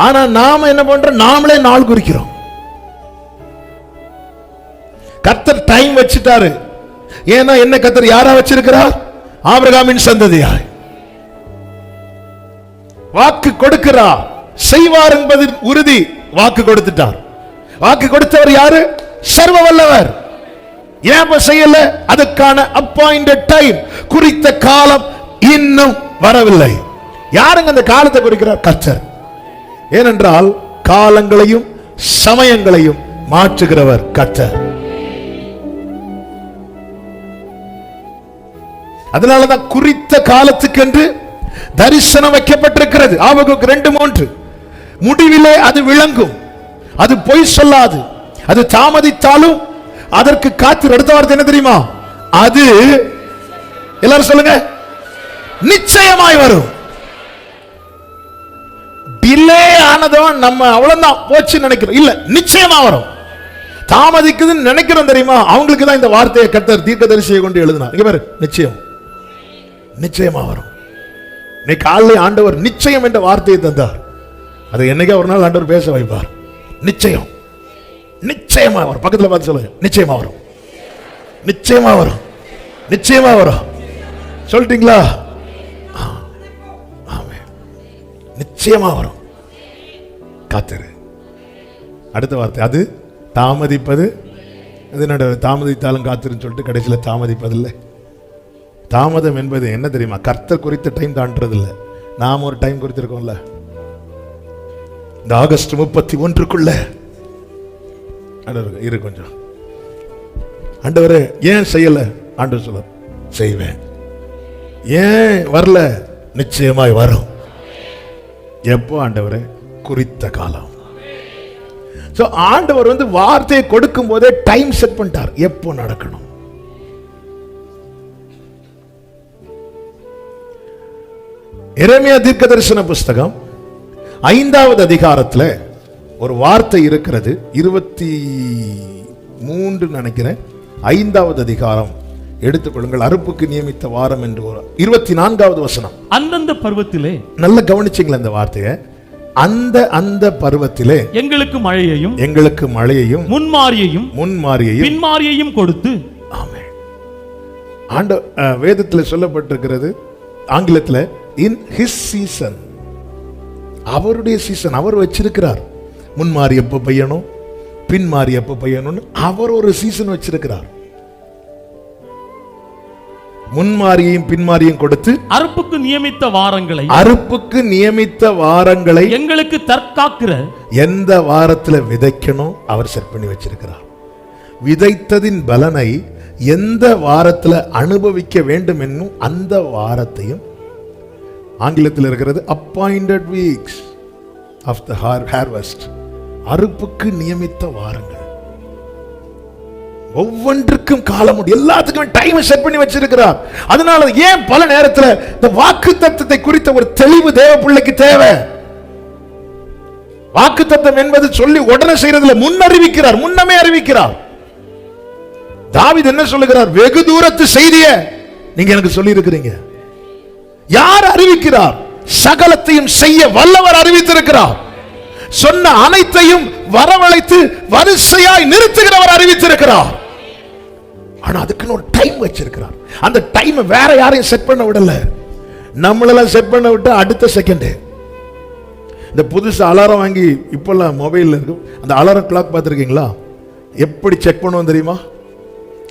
ஆனா நாம என்ன பண்றோம்? நாமளே நாள் குறிக்கிறோம். கர்த்தர் டைம் வச்சிட்டாரு. ஏன்னா என்ன கர்த்தர் யாரா வச்சிருக்கிறார்? ஆபிரகாமின் சந்ததியாய். வாக்கு கொடுக்கிறார், செய்வார் என்பது உறுதி. வாக்கு கொடுத்துட்டார். வாக்கு கொடுத்தவர் யாரு? சர்வ வல்லவர். ஏன் செய்யல? அதுக்கான அப்பாயிண்டட் டைம், குறித்த காலம் இன்னும் வரவில்லை. யாருங்க அந்த காலத்தை குறிக்கிறார்? கர்த்தர். ஏனென்றால் காலங்களையும் சமயங்களையும் மாற்றுகிறவர் கர்த்தர். அதனாலதான் குறித்த காலத்துக்கென்று தரிசனம் வைக்கப்பட்டிருக்கிறது. ஆபகுக்கு 2:3. முடிவிலே அது விளங்கும், அது பொய் சொல்லாது, அது தாமதித்தாலும் அதற்கு காத்து. அடுத்த வார்த்தை என்ன தெரியுமா? அது, எல்லாரும் சொல்லுங்க, நிச்சயமாய் வரும். டிலே ஆனதும் நம்ம அவ்வளவுதான் போச்சு நினைக்கிறோம். இல்ல, நிச்சயமா வரும். தாமதிக்குதுன்னு நினைக்கிறோம் தெரியுமா? அவங்களுக்கு தான் இந்த வார்த்தையை கர்த்தர் தீர்க்கதரிசியை கொண்டு எழுதினார். இங்க பாரு, நிச்சயம், நிச்சயமா வரும். நீ காலையில் ஆண்டவர் நிச்சயம் என்ற வார்த்தையை தந்தார். அதை என்னைக்கே ஒரு நாள் ஆண்டவர் பேச வைப்பார். நிச்சயம், நிச்சயமா வரும். பக்கத்துல பார்த்து சொல்லுங்க, நிச்சயமா வரும், நிச்சயமா வரும், நிச்சயமா வரும். சொல்லிட்டீங்களா? நிச்சயமா வரும். காத்திரு. அடுத்த வார்த்தை, அது தாமதிப்பது. தாமதித்தாலும் காத்திருன்னு சொல்லிட்டு கடைசியில் தாமதிப்பதில்லை. தாமதம் என்பது என்ன தெரியுமா? கர்த்தர் குறித்த டைம் தாண்டது இல்லை. நாம் ஒரு டைம் குறித்திருக்கோம்ல. இந்த ஆகஸ்ட் 31க்குள்ள இரு கொஞ்சம். ஆண்டவரே ஏன் செய்யல? ஆண்டவர் சொல்ல, செய்வேன். ஏன் வரல? நிச்சயமாய் வரும். எப்போ? ஆண்டவரே குறித்த காலம். ஆண்டவர் வார்த்தையை கொடுக்கும் போதே டைம் செட் பண்ணிட்டார், எப்போ நடக்கணும். எரேமியா தீர்க்கதரிசன புஸ்தகம் 5வது அதிகாரத்தில் ஒரு வார்த்தை இருக்கிறது. 23 நினைக்கிறேன். 5வது அதிகாரம் எடுத்துக்கொள்ளுங்கள். அறுப்புக்கு நியமித்த வாரம் என்று 24வது வசனம். அந்தந்த பருவத்திலே, நல்ல கவனிச்சிங்களா இந்த வார்த்தையை? அந்த பருவத்திலே எங்களுக்கு மழையையும் முன்மாரியையும் பின்மாரியையும் கொடுத்து. ஆமென். ஆண்டவர் வேதத்தில் சொல்லப்பட்டிருக்கிறது, ஆங்கிலத்தில் இன் ஹிஸ் சீசன். அவருடைய சீசன் அவர் வச்சிருக்கிறார். முன்மாரி எப்போ பெய்யணும், பின்மாரி எப்போ பெய்யணும்னு அவர் ஒரு சீசன் வச்சிருக்கிறார். முன்மாரியையும் பின்மாரியும் கொடுத்து அறுப்புக்கு நியமித்த வாரங்களை எங்களுக்கு தற்காக்கிற எந்த வாரத்துல விதைக்கணும் அவர் செட் பண்ணி வச்சிருக்கிறார். விதைத்ததின் பலனை எந்த வாரத்துல அனுபவிக்க வேண்டும் என்னும் அந்த வாரத்தையும், ஆங்கிலத்தில் இருக்கிறது appointed weeks, of the harvest. அறுப்புக்கு நியமித்த வாரங்கள். ஒவ்வொன்றுக்கும் காலம் உண்டு. எல்லாத்துக்கும் டைம் செட் பண்ணி வச்சிருக்கிறார். அதனால ஏன் பல நேரத்தில் இந்த வாக்குத்தத்தத்தை குறித்த ஒரு தெளிவு தேவ பிள்ளைக்கு தேவை. வாக்குத்தத்தம் என்பது சொல்லி உடனே செய்யறதுல முன்னறிவிக்கிறார், முன்னமே அறிவிக்கிறார். தாவீது என்ன சொல்லுகிறார்? வெகு தூரத்து செய்திய நீங்க எனக்கு சொல்லி இருக்கிறீங்க. யார் அறிவிக்கிறார்? சகலத்தையும் செய்ய வல்லவர் அறிவித்திருக்கிறார். சொன்ன அனைத்தையும் வரவழைத்து வரிசையாய் நிறுத்துகிறவர் அறிவித்திருக்கிறார். ஆனா அதுக்குன்னு ஒரு டைம் வச்சிருக்கிறார். அந்த டைம் வேற யாரையும் செட் பண்ண விடல, நம்மளெல்லாம் செட் பண்ண விட்டு அடுத்த செகண்ட். இந்த புதுசு அலாரம் வாங்கி இப்பெல்லாம் மொபைல்ல இருக்கும். அந்த அலாரம் கிளாக் பார்த்துருக்கீங்களா? எப்படி செக் பண்ணுவோம் தெரியுமா?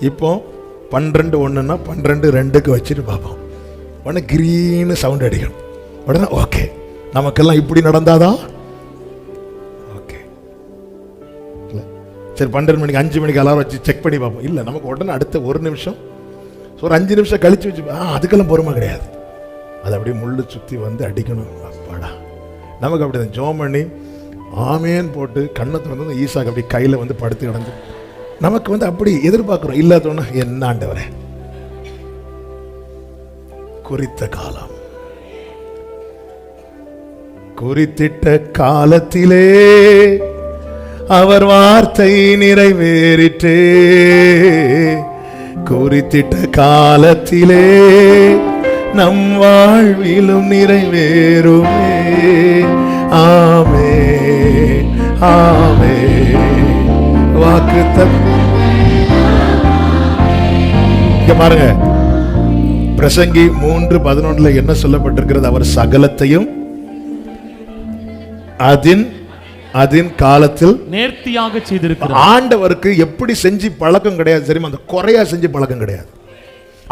இப்போ 12:01 12:02 வச்சுட்டு பார்ப்போம். உடனே கிரீன் சவுண்ட் அடிக்கணும். உடனே ஓகே, நமக்கெல்லாம் இப்படி நடந்தாதான் ஓகே. சரி 12 மணிக்கு 5 மணிக்கு அலாரம் வச்சு செக் பண்ணி பார்ப்போம். இல்லை, நமக்கு உடனே அடுத்த 1 நிமிஷம், ஒரு 5 நிமிஷம் கழிச்சு வச்சு அதுக்கெல்லாம் பொறுமை கிடையாது. அது அப்படியே முள்ளு சுற்றி வந்து அடிக்கணும். அப்பாடா, நமக்கு அப்படி தான் ஜோம் பண்ணி ஆமேன்னு போட்டு கண்ணை திறந்து ஈசாக்கு அப்படி கையில் வந்து படுத்து கிடந்து நமக்கு வந்து அப்படி எதிர்பார்க்கிறோம். இல்லாதோன்னா என்ன ஆண்டவரே, குறித்த காலம், குறித்திட்ட காலத்திலே அவர் வார்த்தை நிறைவேறிற்றே, குறித்திட்ட காலத்திலே நம் வாழ்விலும் நிறைவேறுமே. ஆமே ஆமே. வாக்குத்தத்தம் இங்க பாருங்க, பிரசங்கி 3:11 என்ன சொல்லப்பட்டிருக்கிறது? அவர் சகலத்தையும் அதின் காலத்தில் நேர்த்தியாக செய்திருக்கிறார். ஆண்டவருக்கு எப்படி செஞ்சு பழக்கம் கிடையாது தெரியுமா? அந்த குறையா செஞ்சு பழக்கம் கிடையாது.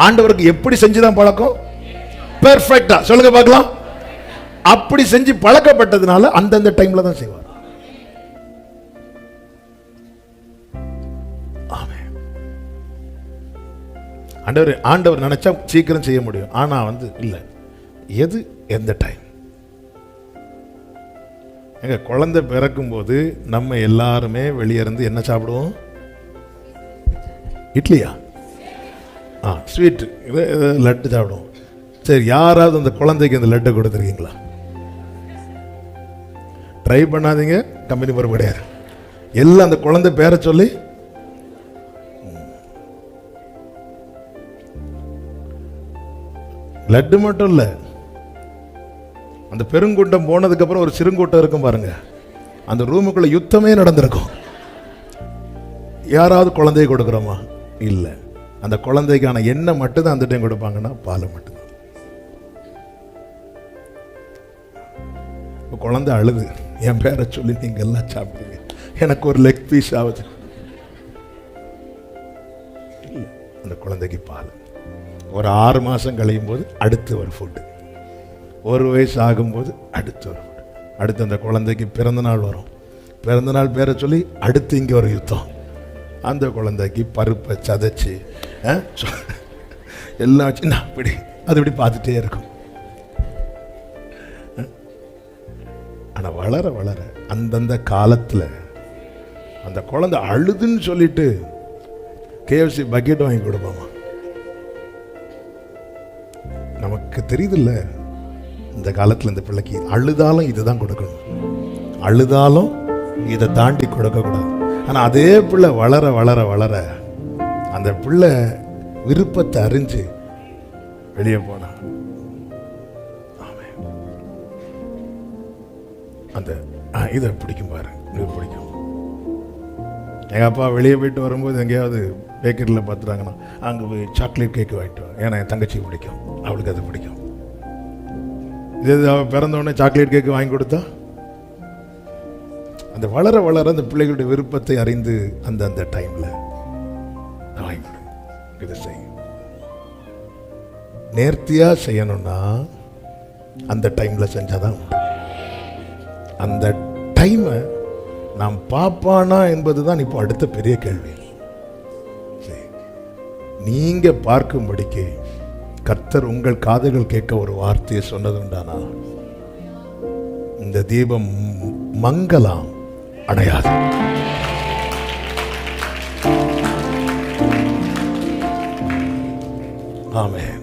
ஆண்டவருக்கு எப்படி செஞ்சுதான் பழக்கம்? பெர்ஃபெக்ட்டா. சொல்லுங்க பார்க்கலாம். அப்படி செஞ்சு பழக்கப்பட்டதுனால அந்தந்த டைம்ல தான் செய்வார். ஆண்டவர் நினைச்சா சீக்கிரம் செய்ய முடியும். ஆனா வந்து இல்ல, எது எந்த டைம். எங்க குழந்தை பிறக்கும் போது நம்ம எல்லாருமே வெளியே இருந்து என்ன சாப்பிடுவோம்? இட்லியா, ஸ்வீட், லட்டு சாப்பிடுவோம். சரி, யாராவது அந்த குழந்தைக்கு அந்த லட்டை கொடுத்துருக்கீங்களா? ட்ரை பண்ணாதீங்க, கம்பெனி பொறுப்பு கிடையாது. எல்லாம் அந்த குழந்தை பேரை சொல்லி லட்டு மட்டும் இல்ல, அந்த பெருங்கூட்டம் போனதுக்கு அப்புறம் ஒரு சிறுங்கூட்டம் இருக்கும் பாருங்க, அந்த ரூமுக்குள்ள யுத்தமே நடந்திருக்கும். யாராவது குழந்தையை கொடுக்குறோமா? இல்ல. அந்த குழந்தைக்கான எண்ணெய் மட்டும் தான் அந்த டைம் கொடுப்பாங்கன்னா பால் மட்டும்தான். குழந்தை அழுது என் பேரை சொல்லி நீங்க எல்லாம் சாப்பிடுங்க, எனக்கு ஒரு லெக் பீஸ் ஆகுது. அந்த குழந்தைக்கு பால். ஒரு 6 மாசம் கழியும் போது அடுத்து ஒரு ஃபுட்டு, 1 வயசு ஆகும்போது அடுத்து ஒரு ஃபுட்டு, அடுத்து அந்த குழந்தைக்கு பிறந்த நாள் வரும், பிறந்த நாள் பேரை சொல்லி அடுத்து இங்கே ஒரு யுத்தம். அந்த குழந்தைக்கு பருப்பை சதைச்சு எல்லாம் வச்சு நான் இப்படி அது இப்படி பார்த்துட்டே இருக்கும். ஆனால் வளர வளர அந்தந்த காலத்தில் அந்த குழந்தை அழுதுன்னு சொல்லிட்டு KFC பக்கெட் வாங்கி கொடுப்போமா? நமக்கு தெரியுதுல்ல, இந்த காலத்தில் இந்த பிள்ளைக்கு அழுதாலும் இதுதான் கொடுக்கணும், அழுதாலும் இதை தாண்டி கொடுக்கக்கூடாது. ஆனால் அதே பிள்ளை வளர வளர வளர அந்த பிள்ளை விருப்பத்தை அறிஞ்சு வெளியே போனா அந்த இதை பிடிக்கும் பாரு, இது பிடிக்கும். எங்கள் அப்பா வெளியே போயிட்டு வரும்போது எங்கேயாவது பேக்கரியில் பார்த்துட்டாங்கன்னா அங்கே போய் சாக்லேட் கேக்கு வாங்கிட்டு வா, ஏன்னா என் தங்கச்சி பிடிக்கும், அவளுக்கு அது பிடிக்கும். இது அவள் பிறந்தோடனே சாக்லேட் கேக்கு வாங்கி கொடுத்தா அந்த வளர வளர அந்த பிள்ளைகளுடைய விருப்பத்தை அறிந்து அந்த டைம்ல வாங்கி கொடு, இதை செய்யும். நேர்த்தியா செய்யணும்னா அந்த டைம்ல செஞ்சாதான். அந்த டைமை நாம் பாப்பானா என்பதுதான் இப்போ அடுத்த பெரிய கேள்வி. நீங்க பார்க்கும்படிக்கு கர்த்தர் உங்கள் காதுகள் கேட்க ஒரு வார்த்தையை சொன்னது உண்டானா? இந்த தீபம் மங்கலாம் அணையாது. ஆமென்.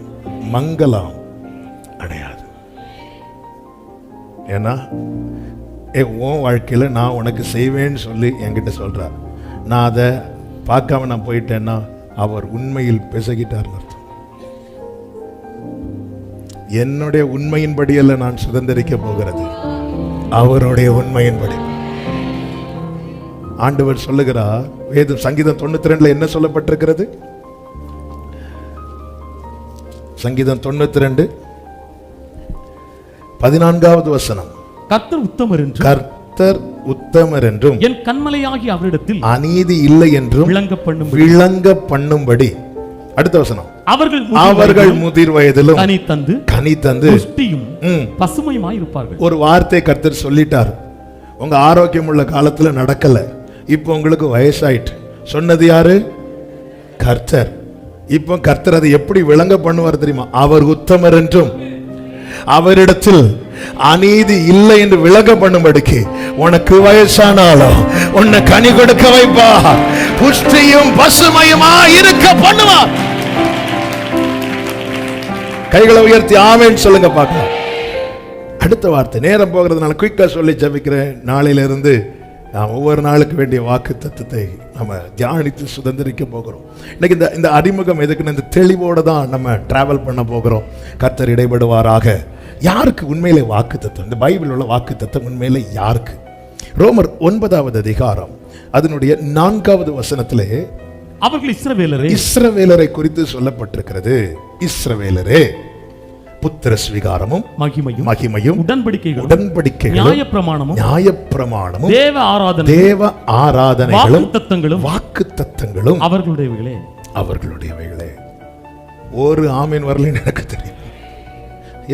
மங்கலாம் அணையாது. ஏன்னா உன் வாழ்க்கையில் நான் உனக்கு செய்வேன்னு சொல்லி என்கிட்ட சொல்றார். நான் அதை பார்க்காம நான் போயிட்டேன்னா அவர் உண்மையில் பேசிக்கிட்டார் அர்த்தம். என்னுடைய உண்மையின்படி அல்ல நான் சுதந்திரிக்க போகிறது, அவருடைய உண்மையின்படி. ஆண்டவர் சொல்லுகிறார். வேதம் சங்கீதம் 92 என்ன சொல்லப்பட்டிருக்கிறது? சங்கீதம் 92 14வது வசனம். கர்த்தர் உத்தமர் என்றும், கர்த்தர் உத்தமர் என்றும், என் கண்மலையாகி அவரிடத்தில் அநீதி இல்லை என்றும் விளங்க பண்ணும்படி. அடுத்த வசனம். அவர்கள் முதிர் வயதிலும் கனி தந்து பசுமையுமாய் இருப்பார்கள். ஒரு வார்த்தை கர்த்தர் சொல்லிட்டார். உங்க ஆரோக்கியம் உள்ள காலத்துல நடக்கல, இப்போ உங்களுக்கு வயசாயிட்டு. சொன்னது யாரு? கர்த்தர். இப்போ கர்த்தர் அதை எப்படி விளங்க பண்ணுவார் தெரியுமா? அவர் உத்தமர் என்றும் அவரிடத்தில் அநீதி இல்லை என்று விளங்க பண்ணும்படிக்கு உனக்கு வயசானாலும் உன்னை கனி கொடுக்க வைப்பா, புஷ்டியும் பசுமையுமா இருக்க பண்ணுவார். கைகளை உயர்த்தி ஆமென் சொல்லுங்க பார்க்கலாம். அடுத்த வார்த்தை. நேரம் போகிறதுனால குயிக்கா சொல்லி ஜெபிக்கிறேன். நாளையிலிருந்து நாம் ஒவ்வொரு நாளுக்கு வேண்டிய வாக்கு தத்துவத்தை நம்ம தியானித்து சுதந்திரிக்க போகிறோம். இன்னைக்கு இந்த அறிமுகம் எதுக்குன்னு இந்த தெளிவோடு தான் நம்ம டிராவல் பண்ண போகிறோம். கர்த்தர் இடைபடுவாராக. யாருக்கு உண்மையிலே வாக்கு தத்துவம்? இந்த பைபிள் உள்ள வாக்கு தத்துவம் உண்மையிலே யாருக்கு? ரோமர் 9வது அதிகாரம் அதனுடைய 4வது வசனத்திலே அவர்கள் இஸ்ரவேலரை குறித்து சொல்லப்பட்டிருக்கிறது. இஸ்ரவேலரே புத்திர ஸ்வீகாரமும் மகிமையும் உடன்படிக்கைகளும் நியாயப்பிரமாணமும் தேவ ஆராதனைகளும் வாக்குத்தத்தங்களும் அவர்களுடையவைகளே. ஒரு ஆமீன் வரலன்னு எனக்கு தெரியும்.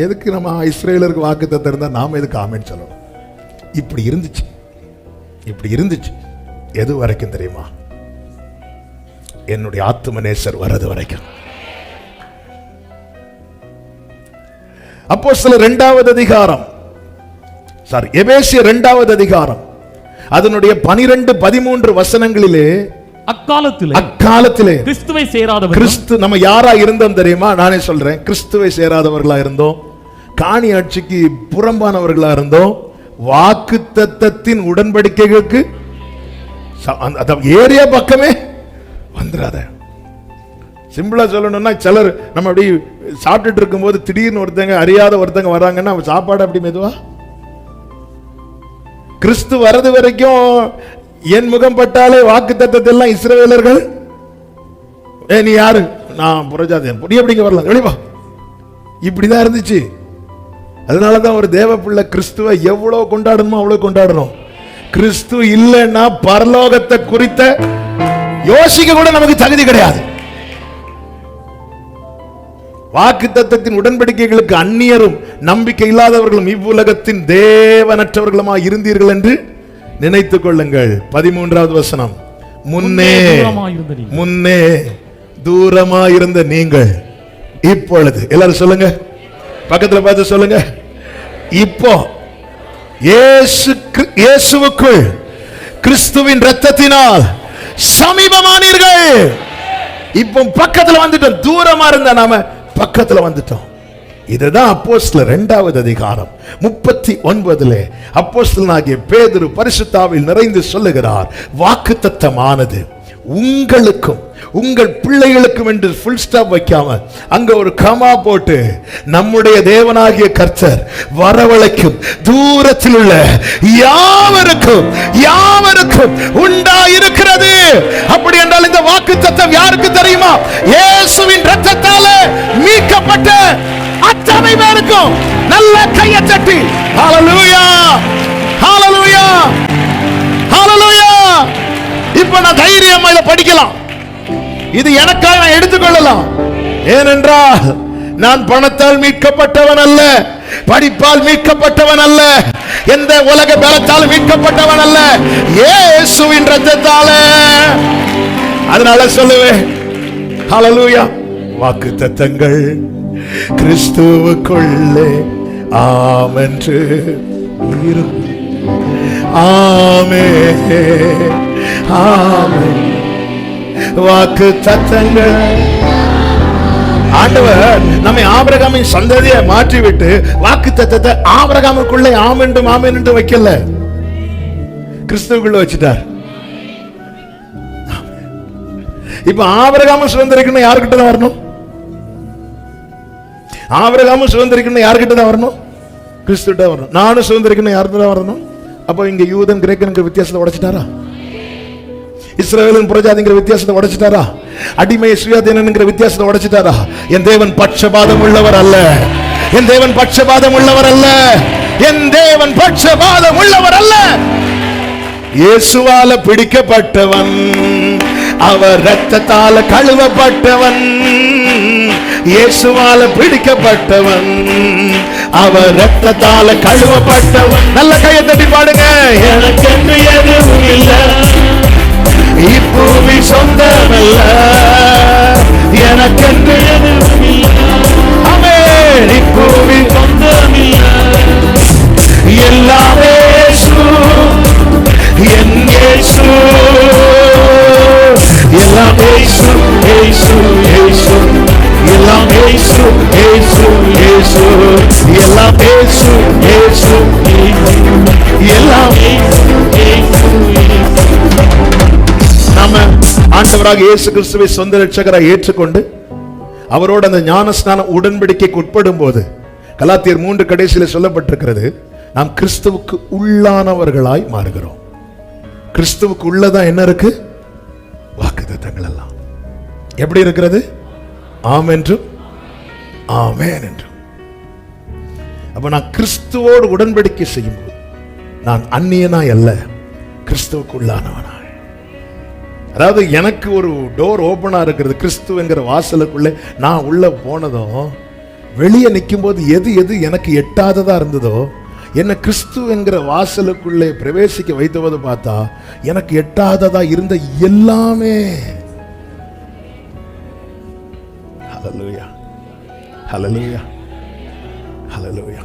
எதுக்கு நம்ம இஸ்ரவேலருக்கு வாக்குத்தத்தம் இருந்தா நாம எதுக்கு ஆமீன் சொல்லணும்? இப்படி இருந்துச்சு. எது வரைக்கும் தெரியுமா? என்னுடைய ஆத்துமநேசர் வரது வரைக்கும். அப்போஸ்தலர் 2வது அதிகாரம், எபேசியர் 2வது அதிகாரம் அதனுடைய 12-13 வசனங்களிலே அக்காலத்திலே கிறிஸ்துவை சேராதவர்கள், கிறிஸ்து நம்ம யாரா இருந்தோம் தெரியுமா? நானே சொல்றேன். கிறிஸ்துவை சேராதவர்களா இருந்தோம், காணி ஆட்சிக்கு புறம்பானவர்களா இருந்தோம், வாக்குத்தத்தத்தின் உடன்படிக்கைகளுக்கு ஏரியா பக்கமே வந்துடாத. சிம்பிளா சொல்லணும்னா, சிலர் நம்ம அப்படி சாப்பிட்டுட்டு இருக்கும்போது திடீர்னு அறியாத ஒருத்தங்க வராங்கன்னா சாப்பாடு அப்படி மெதுவா. கிறிஸ்து வரது வரைக்கும் என் முகம் பட்டாலே வாக்கு தத்தத்தை எல்லாம் இஸ்ரவேலர்கள், நீ யாரு? நான் புறஜாதியன், நீ எப்படிங்க வரலாம், வெளிவா. இப்படிதான் இருந்துச்சு. அதனாலதான் ஒரு தேவ பிள்ளை கிறிஸ்துவை எவ்வளவு கொண்டாடணுமோ அவ்வளவு கொண்டாடணும். கிறிஸ்து இல்லைன்னா பரலோகத்தை குறித்த யோசிக்க கூட நமக்கு தகுதி கிடையாது. வாக்குத்தத்தத்தின் உடன்படிக்கைகளுக்கு அந்நியரும் நம்பிக்கை இல்லாதவர்களும் இவ்வுலகத்தின் தேவனற்றவர்களுமா இருந்தீர்கள் என்று நினைத்துக் கொள்ளுங்கள். 13வது வசனம். முன்னே தூரமாயிருந்த நீங்கள் இப்பொழுது, எல்லாரும் சொல்லுங்க, பக்கத்துல பார்த்து சொல்லுங்க, இப்போ இயேசுவுக்குள் கிறிஸ்துவின் இரத்தத்தினால் சமீபமானீர்கள். இப்போ பக்கத்துல வந்துட்டோம். தூரமா இருந்த நாம பக்கத்துல வந்துட்டோம். இதுதான் அப்போஸ்தலர் 2வது அதிகாரம் 39 அப்போஸ்தலனாகிய பேதுரு பரிசுத்தாவில் நிறைந்து சொல்லுகிறார், வாக்குத்தத்தமானது உங்களுக்கும் உங்கள் பிள்ளைகளுக்கும் என்று ஃபுல் ஸ்டாப் வைக்காம அங்க ஒரு கமா போட்டு நம்முடைய தேவனாகிய கர்த்தர் வரவழைக்கும் தூரத்தில் உள்ள யாவருக்கும் உண்டாயிருக்கிறது. அப்படி என்றால் இந்த வாக்குத்தத்தம் யாருக்கு தெரியுமா? இயேசுவின் இரத்தத்தால மீட்கப்பட்ட அத்தனை பேருக்கும். நல்ல கையை தட்டி ஹல்லேலூயா, ஹல்லேலூயா, ஹல்லேலூயா. இப்ப நான் தைரியமா இதை படிக்கலாம். இது எனக்காக நான் எடுத்துக்கொள்ளலாம். ஏனென்றால் நான் பணத்தால் மீட்கப்பட்டவன் அல்ல, படிப்பால் மீட்கப்பட்டவன் அல்ல, எந்த உலக பலத்தால் மீட்கப்பட்டவன் அல்ல, இயேசுவின் இரத்தத்தால. அதனால சொல்லுவேன் ஹல்லேலூயா. வாக்குத்தத்தங்கள் கிறிஸ்துவுக்குள்ளே ஆமென்று ஆமென் ஆமென். வாக்கு தத்தங்கள். ஆண்டவர் நம்மை ஆபிரகாமின் சந்ததியை மாற்றிவிட்டு வாக்கு தத்தத்தை ஆபிரகாமுக்குள்ளே ஆமென்றும் ஆமென் என்று வைக்கல, கிறிஸ்துவுக்குள்ள வச்சுட்டார். இப்ப ஆபிரகாமும் சுதந்திரிக்கணும் யாருக்கிட்ட தான் வரணும்? ஆபிரகாமும் சுதந்திரிக்கணும் யாருக்கிட்ட தான் வரணும்? கிறிஸ்துட்ட வரணும். நானும் சுதந்திரிக்கணும் யாருக்கு தான் வரணும்? அப்ப இங்க யூதன் கிரேக்கனுங்கிற வித்தியாசத்தை உடைச்சிட்டாரா? இஸ்ரவேலின் புறஜாதிங்கிற வித்தியாசத்தை உடைச்சிட்டாரா? அடிமை சுயாதீனங்கிற வித்தியாசத்தை உடைச்சிட்டாரா? என் தேவன் பட்சபாதம் உள்ளவர் அல்ல. என் தேவன் பட்சபாதம் உள்ளவர் அல்ல. என் தேவன் பட்சபாதம் உள்ளவர் அல்ல. இயேசுவால பிடிக்கப்பட்டவன், அவர் இரத்தத்தால கழுவப்பட்டவன். இயேசுவால பிடிக்கப்பட்டவன், அவர் இரத்தத்தால கழுவப்பட்டவன். நல்ல கையை தட்டி பாடுங்க. எனக்கென்று எதுவும் இல்லை, இப்பூமி சொந்தமல்ல. எனக்கென்று எதுவும் இல்லை, ஆமென். இப்பூமி சொந்தமில்லை, எல்லாமே இயேசு, என் இயேசு. எல்லாம் இயேசு, இயேசு, இயேசு. எல்லாம் இயேசு, இயேசு, இயேசு. எல்லாம் இயேசு, இயேசு, எல்லாம் நாம ஆண்டவராக இயேசு கிறிஸ்துவை சொந்த இரட்சகராக ஏற்றுக்கொண்டு அவரோட அந்த ஞானஸ்நான உடன்படிக்கைக்கு உட்படும் போது கலாத்தியர் 3 கடைசியில சொல்லப்பட்டிருக்கிறது, நாம் கிறிஸ்துவுக்கு உள்ளானவர்களாய் மாறுகிறோம். கிறிஸ்துவுக்கு உள்ளதா என்ன இருக்கு? வாக்குத்தத்தங்கள் எல்லாம் எப்படி இருக்கிறது? ஆம் என்றும் ஆமென் என்றும். அப்ப நான் கிறிஸ்துவோடு உடன்படிக்கை செய்யும் போது நான் அந்நியனாய் அல்ல, கிறிஸ்துவுக்கு உள்ளானவனாய். அதாவது எனக்கு ஒரு டோர் ஓபனா இருக்கிறது, கிறிஸ்துவங்கிற வாசலுக்குள்ளே நான் உள்ள போனதும் வெளியே நிற்கும் போது எது எது எனக்கு எட்டாததா இருந்ததோ, என்ன கிறிஸ்து என்கிற வாசலுக்குள்ளே பிரவேசிக்க வைத்தவது பார்த்தா எனக்கு எட்டாததா இருந்த எல்லாமே. ஹல்லேலூயா, ஹல்லேலூயா, ஹல்லேலூயா.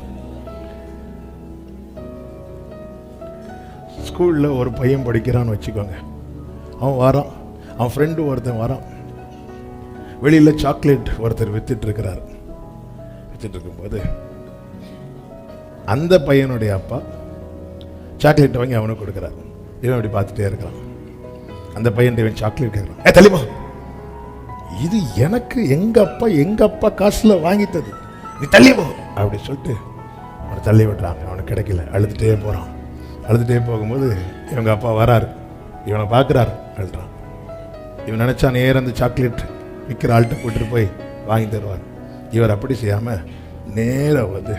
ஸ்கூல்ல ஒரு பையன் படிக்கிறான்னு வச்சுக்கோங்க. அவன் வரான், அவன் ஃப்ரெண்டு ஒருத்தன் வரான். வெளியில சாக்லேட் ஒருத்தர் வித்துட்டு இருக்கிறார். வித்துட்டு இருக்கும்போது அந்த பையனுடைய அப்பா சாக்லேட் வாங்கி அவனுக்கு கொடுக்குறார். இவன் அப்படி பார்த்துட்டே இருக்கிறான். அந்த பையன் இவன் சாக்லேட் கேட்கிறான். தள்ளிப்போ, இது எனக்கு எங்க அப்பா காசுல வாங்கித்தது, நீ தள்ளிப்போ அப்படி சொல்லிட்டு அவனை தள்ளி விட்டுறாங்க. அவனுக்கு கிடைக்கல, அழுதுட்டே போறான். அழுதுட்டே போகும்போது இவங்க அப்பா வராரு, இவனை பார்க்குறாரு, அழுறான். இவன் நினைச்சா நேரம் அந்த சாக்லேட் விற்கிற ஆள்கிட்ட கூட்டிட்டு போய் வாங்கி தருவார். இவர் அப்படி செய்யாம நேரம் வந்து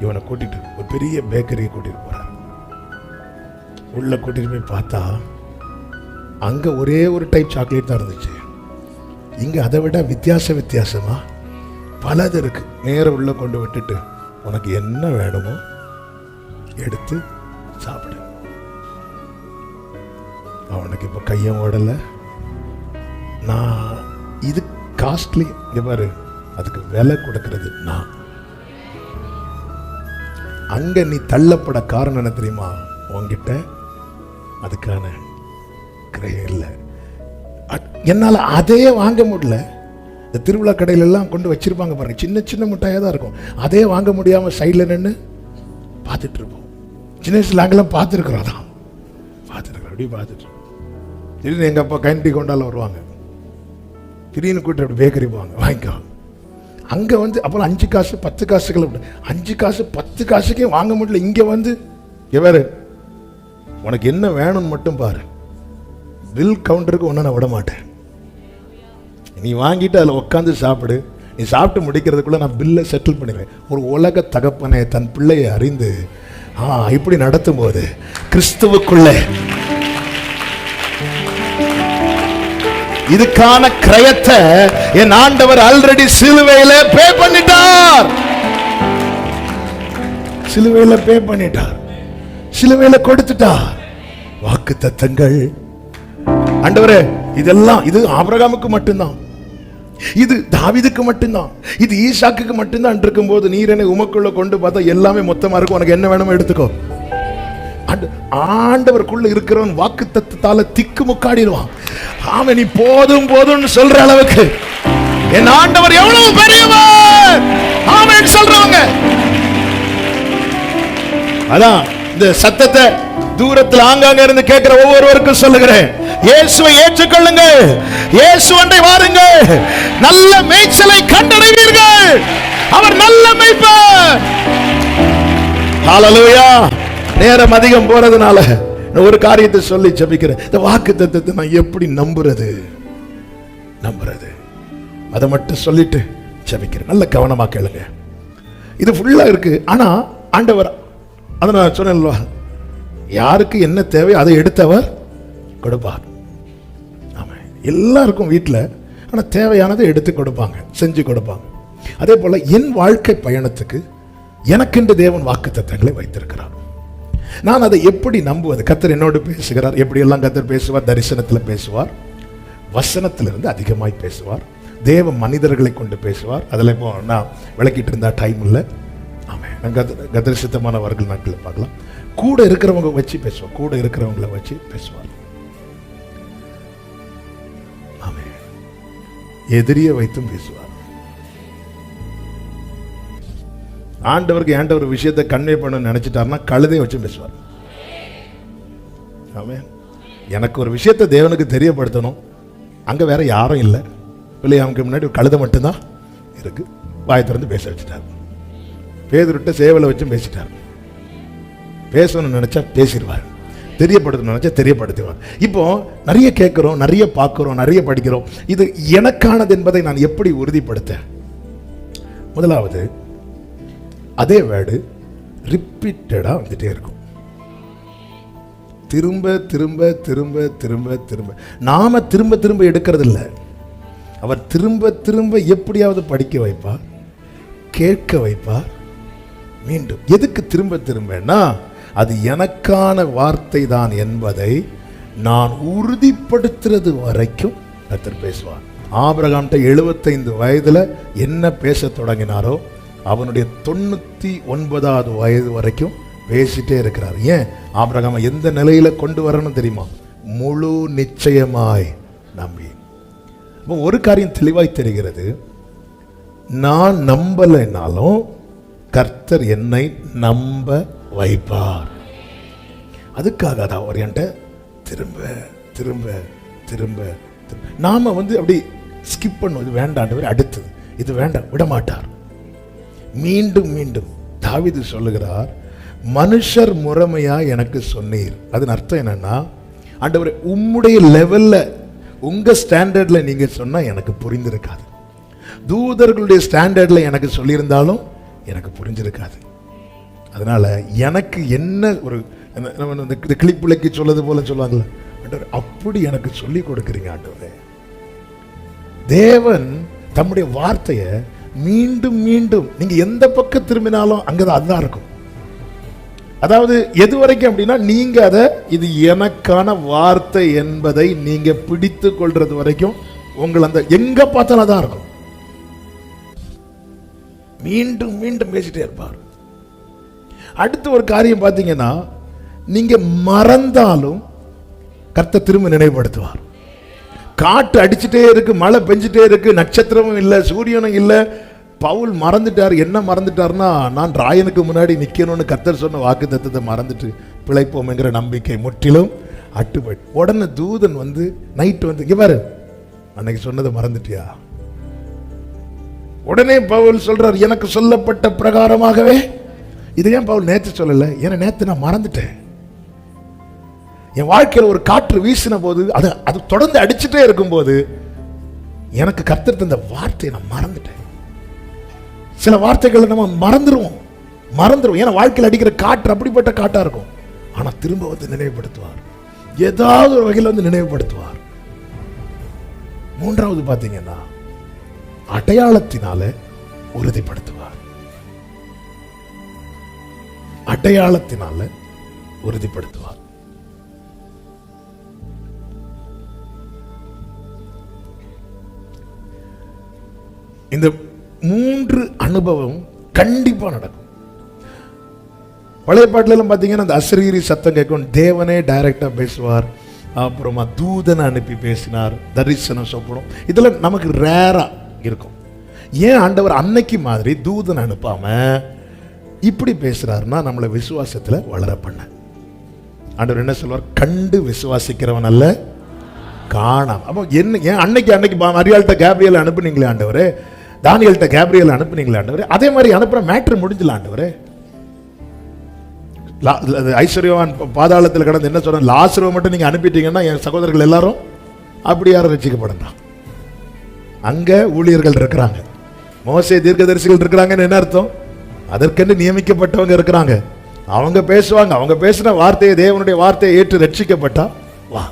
இவனை கூட்டிட்டு ஒரு பெரிய பேக்கரியை கூட்டிட்டு போறார். உள்ள கூட்டிட்டு போய் பார்த்தா அங்க ஒரே ஒரு டைப் சாக்லேட் தான் இருந்துச்சு. இங்க அதை விட வித்தியாசமா பலது இருக்கு. நேரம் உள்ள கொண்டு விட்டுட்டு உனக்கு என்ன வேணுமோ எடுத்து சாப்பிடு. அவனுக்கு இப்ப கையும் ஓடல. நான் இது காஸ்ட்லி, இங்க பாரு, அதுக்கு விலை கொடுக்கிறது நான். அங்க நீ தள்ளப்பட காரணம் என்ன தெரியுமா? உன்கிட்ட அதுக்கான கிரயம் இல்லை. என்னால அதே வாங்க முடியல. இந்த திருவிழா கடையில எல்லாம் கொண்டு வச்சிருப்பாங்க பாருங்க, சின்ன சின்ன மிட்டாயா தான் இருக்கும். அதே வாங்க முடியாம சைட்ல நின்று பார்த்துட்டு இருப்போம். சின்ன வயசுல நாங்கெல்லாம் பார்த்துருக்குறோம். தான் பார்த்துருக்குறோம், அப்படி பார்த்துட்டு திடீர்னு எங்க அப்பா கைண்டி கொண்டால வருவாங்க. திடீர்னு கூட்டு அப்படி பேக்கரி போவாங்க, வாங்கிக்கோ. அங்க வந்து அப்போலாம் 5 காசு 10 காசுகள், 5 காசு 10 காசுக்கே வாங்க முடியல. இங்க வந்து எவரு உனக்கு என்ன வேணும்னு மட்டும் பாரு, பில் கவுண்டருக்கு ஒன்றும் நான் விட மாட்டேன். நீ வாங்கிட்டு அதில் உட்காந்து சாப்பிடு. நீ சாப்பிட்டு முடிக்கிறதுக்குள்ள நான் பில்லை செட்டில் பண்ணிடுவேன். ஒரு உலக தகப்பனை தன் பிள்ளையை அறிந்து இப்படி நடத்தும் போது கிறிஸ்துவுக்குள்ள இதுக்கான கிரயத்தை என் ஆண்டவர் ஆல்ரெடி சிலுவையில பே பண்ணிட்டார். சிலுவையில பே பண்ணிட்டார், சிலுவையில கொடுத்துட்டார். வாக்குத்தத்தங்கள் ஆண்டவரே, இதெல்லாம் இது ஆபிரகாமுக்கு மட்டும்தான், இது தாவீதுக்கு மட்டும்தான், இது ஈசாக்குக்கு மட்டும்தான் இருக்கும்போது நீர் என்னை உமக்குள்ள கொண்டு பார்த்தா எல்லாமே மொத்தமா இருக்கும். உனக்கு என்ன வேணுமோ எடுத்துக்கோ. ஆண்டவருக்குள்ள இருக்கிறவன் வாக்குத்தத்தத்தால திக்கு முக்காடிடுவான். ஆமென். நீ போதும் போதும்னு சொல்ற அளவுக்கு என் ஆண்டவர் எவ்வளவு பெரியவர் ஆமென் சொல்றவங்க. அதான் இந்த சத்தத்தை தூரத்தில் ஆங்காங்க இருந்து கேட்கிற ஒவ்வொருவருக்கும் சொல்லுகிறேன், இயேசுவை ஏற்றுக்கொள்ளுங்க, இயேசு அண்டை வாருங்கள், நல்ல மேய்ச்சலை கண்டடைவீர்கள். அவர் நல்ல மேய்ப்பர். ஹல்லேலூயா. நேரம் அதிகம் போறதுனால ஒரு காரியத்தை சொல்லி ஜெபிக்கிறேன். இந்த வாக்குத்தத்தத்தை நான் எப்படி நம்புறது அதை மட்டும் சொல்லிட்டு ஜெபிக்கிறேன். நல்ல கவனமா கேளுங்க. இது ஃபுல்லா இருக்கு. ஆனா ஆண்டவர், அதை நான் சொன்னேன், யாருக்கு என்ன தேவை அதை எடுத்தவர் கொடுப்பார். ஆமா, எல்லாருக்கும் வீட்டில் ஆனால் தேவையானதை எடுத்து கொடுப்பாங்க, செஞ்சு கொடுப்பாங்க. அதே போல என் வாழ்க்கை பயணத்துக்கு எனக்கென்று தேவன் வாக்குத்தத்தங்களை வைத்திருக்கிறார். நான் அதை எப்படி நம்புவது? கர்த்தர் என்னோடு பேசுகிறார். எப்படியெல்லாம் கர்த்தர் பேசுவார்? தரிசனத்தில் பேசுவார், வசனத்திலிருந்து அதிகமாய் பேசுவார், தேவ மனிதர்களை கொண்டு பேசுவார். அதில் இப்போ நான் விளக்கிட்டு இருந்தா டைம் இல்லை. ஆமாம், கர்த்தர் சித்தமானவர்கள் நாட்களில் பார்க்கலாம். கூட இருக்கிறவங்க வச்சு பேசுவார், கூட இருக்கிறவங்களை வச்சு பேசுவார். ஆமாம், எதிரியை வைத்தும் பேசுவார். ஆண்டவருக்கு விஷயத்தை கன்வே பண்ண நினைச்சிட்டாருன்னா கழுதையை வச்சு பேசுவார். ஆமென். எனக்கு ஒரு விஷயத்தை தேவனுக்கு தெரியப்படுத்தணும், அங்க வேற யாரும் இல்லை, பிள்ளையாமுக்கு முன்னாடி ஒரு கழுதை மட்டும்தான் இருக்கு. வாய் திறந்து பேச வச்சுட்டார். பேதுருட்ட சேவலை வச்சும் பேசிட்டார். பேசணும்னு நினைச்சா பேசிடுவார், தெரியப்படுத்தணும் நினைச்சா தெரியப்படுத்துவார். இப்போ நிறைய கேட்கிறோம், நிறைய பார்க்கிறோம், நிறைய படிக்கிறோம். இது எனக்கானது என்பதை நான் எப்படி உறுதிப்படுத்த? முதலாவது, அதே வேர்டு ரிப்பீட்டடா வந்துட்டே இருக்கும். திரும்ப திரும்ப திரும்ப திரும்ப திரும்ப. நாம திரும்ப திரும்ப எடுக்கிறது இல்லை, அவர் திரும்ப திரும்ப எப்படியாவது படிக்க வைப்பார், கேட்க வைப்பார், மீண்டும். எதுக்கு திரும்ப திரும்பனா, அது எனக்கான வார்த்தை தான் என்பதை நான் உறுதிப்படுத்துறது வரைக்கும் கர்த்தர் பேசுவார். ஆபிரகாம்கிட்ட 75 வயதுல என்ன பேச தொடங்கினாரோ அவனுடைய 99வது வயது வரைக்கும் பேசிட்டே இருக்கிறார். ஏன்? ஆபிரகாமை எந்த நிலையில கொண்டு வரணும் தெரியுமா? முழு நிச்சயமாய் நம்பி. ஒரு காரியம் தெளிவாய் தெரிகிறது, நான் நம்பலைனாலும் கர்த்தர் என்னை நம்ப வைப்பார். அதுக்காக தான் அவர் என்கிட்ட திரும்ப திரும்ப திரும்ப. நாம அப்படி ஸ்கிப் பண்ணுவது வேண்டாண்டவர், அடுத்தது இது வேண்டாம் விட மாட்டார். மீண்டும் மீண்டும் தாவீது சொல்லுகிறார், மனுஷர் முறைமையா எனக்கு சொன்னீர். அதன் அர்த்தம் என்னன்னா, ஆண்டவரே உம்முடைய லெவல்ல உங்க ஸ்டாண்டர்ட்ல நீங்க சொன்னா எனக்கு புரிந்திருக்காது, தூதர்களுடைய ஸ்டாண்டர்ட்ல எனக்கு சொல்லியிருந்தாலும் எனக்கு புரிஞ்சிருக்காது. அதனால எனக்கு என்ன ஒரு கிளிப்பிள்ளைக்கு சொல்லது போல சொல்லுவாங்கல்ல, ஆண்டவர் அப்படி எனக்கு சொல்லி கொடுக்குறீங்க ஆண்டவரே. தேவன் தம்முடைய வார்த்தையை மீண்டும் மீண்டும் நீங்க எந்த பக்கம் திரும்பினாலும் அங்கதான் அதுதான் இருக்கும். அதாவது எது வரைக்கும் அப்படின்னா, நீங்க அதை இது எனக்கான வார்த்தை என்பதை நீங்க பிடித்து கொள்றது வரைக்கும் உங்களை அந்த எங்க பார்த்தாலும் தான் இருக்கும். மீண்டும் மீண்டும் பேசிட்டே இருப்பார். அடுத்து ஒரு காரியம் பார்த்தீங்கன்னா, நீங்க மறந்தாலும் கர்த்தர் திரும்ப நினைவுபடுத்துவார். காட்டு அடிச்சுட்டே இருக்கு, மழை பெஞ்சிட்டே இருக்கு, நட்சத்திரமும் இல்லை, சூரியனும் இல்லை. பவுல் மறந்துட்டார். என்ன மறந்துட்டார்னா, நான் ராயனுக்கு முன்னாடி நிற்கணும்னு கர்த்தர் சொன்ன வாக்குத்தத்தத்தை மறந்துட்டு பிழைப்போம்ங்கிற நம்பிக்கை முற்றிலும் அட்டுப்பட்டு. உடனே தூதன் நைட்டு இங்க பாரு, அன்னைக்கு சொன்னதை மறந்துட்டியா? உடனே பவுல் சொல்றார், எனக்கு சொல்லப்பட்ட பிரகாரமாகவே. இது ஏன் பவுல் நேற்று சொல்லல? ஏன்னா நேற்று நான் மறந்துட்டேன். என் வாழ்க்கையில் ஒரு காற்று வீசின போது அது தொடர்ந்து அடிச்சுட்டே இருக்கும் போது எனக்கு கர்த்தர் தந்த வார்த்தையை நான் மறந்துட்டேன். சில வார்த்தைகளை நம்ம மறந்துடுவோம். ஏன்னா வாழ்க்கையில் அடிக்கிற காற்று அப்படிப்பட்ட காற்றா இருக்கும். ஆனா திரும்ப நினைவுபடுத்துவார், ஏதாவது ஒரு வகையில் நினைவுபடுத்துவார். மூன்றாவது பாத்தீங்கன்னா, அடையாளத்தினால உறுதிப்படுத்துவார். அடையாளத்தினால உறுதிப்படுத்துவார். இந்த 3 அனுபவம் கண்டிப்பா நடக்கும். பழைய பாட்டுல எல்லாம் பாத்தீங்கன்னா அந்த அசரீரி சத்தம் கேட்கும், தேவனே டைரக்டா பேசுவார், அப்புறமா தூதனை அனுப்பி பேசினார், தரிசனம் சொல்லப்படும். இதெல்லாம் நமக்கு ரேரா இருக்கும். ஏன் ஆண்டவர் அன்னைக்கு மாதிரி தூதனை அனுப்பாம இப்படி பேசுறாருன்னா நம்மளை விசுவாசத்துல வளர பண்ண. ஆண்டவர் என்ன சொல்வார், கண்டு விசுவாசிக்கிறவன் அல்ல காணாம. அப்போ என்ன, ஏன் அன்னைக்கு மரியாள்கிட்ட கேப்ரியல் அனுப்புனீங்களே ஆண்டவரே, தானியல்கிட்ட கேப்ரியல் அனுப்புனீங்களே ஆண்டவரே, அதே மாதிரி அனுப்புற மேட்ரு முடிஞ்சல ஆண்டவரே. ஐஸ்வர்யவான் பாதாளத்தில் கடந்து என்ன சொல்ற, லாசருவை மட்டும் நீங்க அனுப்பிட்டீங்கன்னா என் சகோதரர்கள் எல்லாரும் அப்படி யாரும் ரட்சிக்கப்படலாம். அங்க ஊழியர்கள் இருக்கிறாங்க, மோசே தீர்க்கதரிசிகள் இருக்கிறாங்கன்னு என்ன அர்த்தம், அதற்கென்று நியமிக்கப்பட்டவங்க இருக்கிறாங்க. அவங்க பேசுவாங்க, அவங்க பேசின வார்த்தையை, தேவனுடைய வார்த்தையை ஏற்று ரட்சிக்கப்பட்டா வா.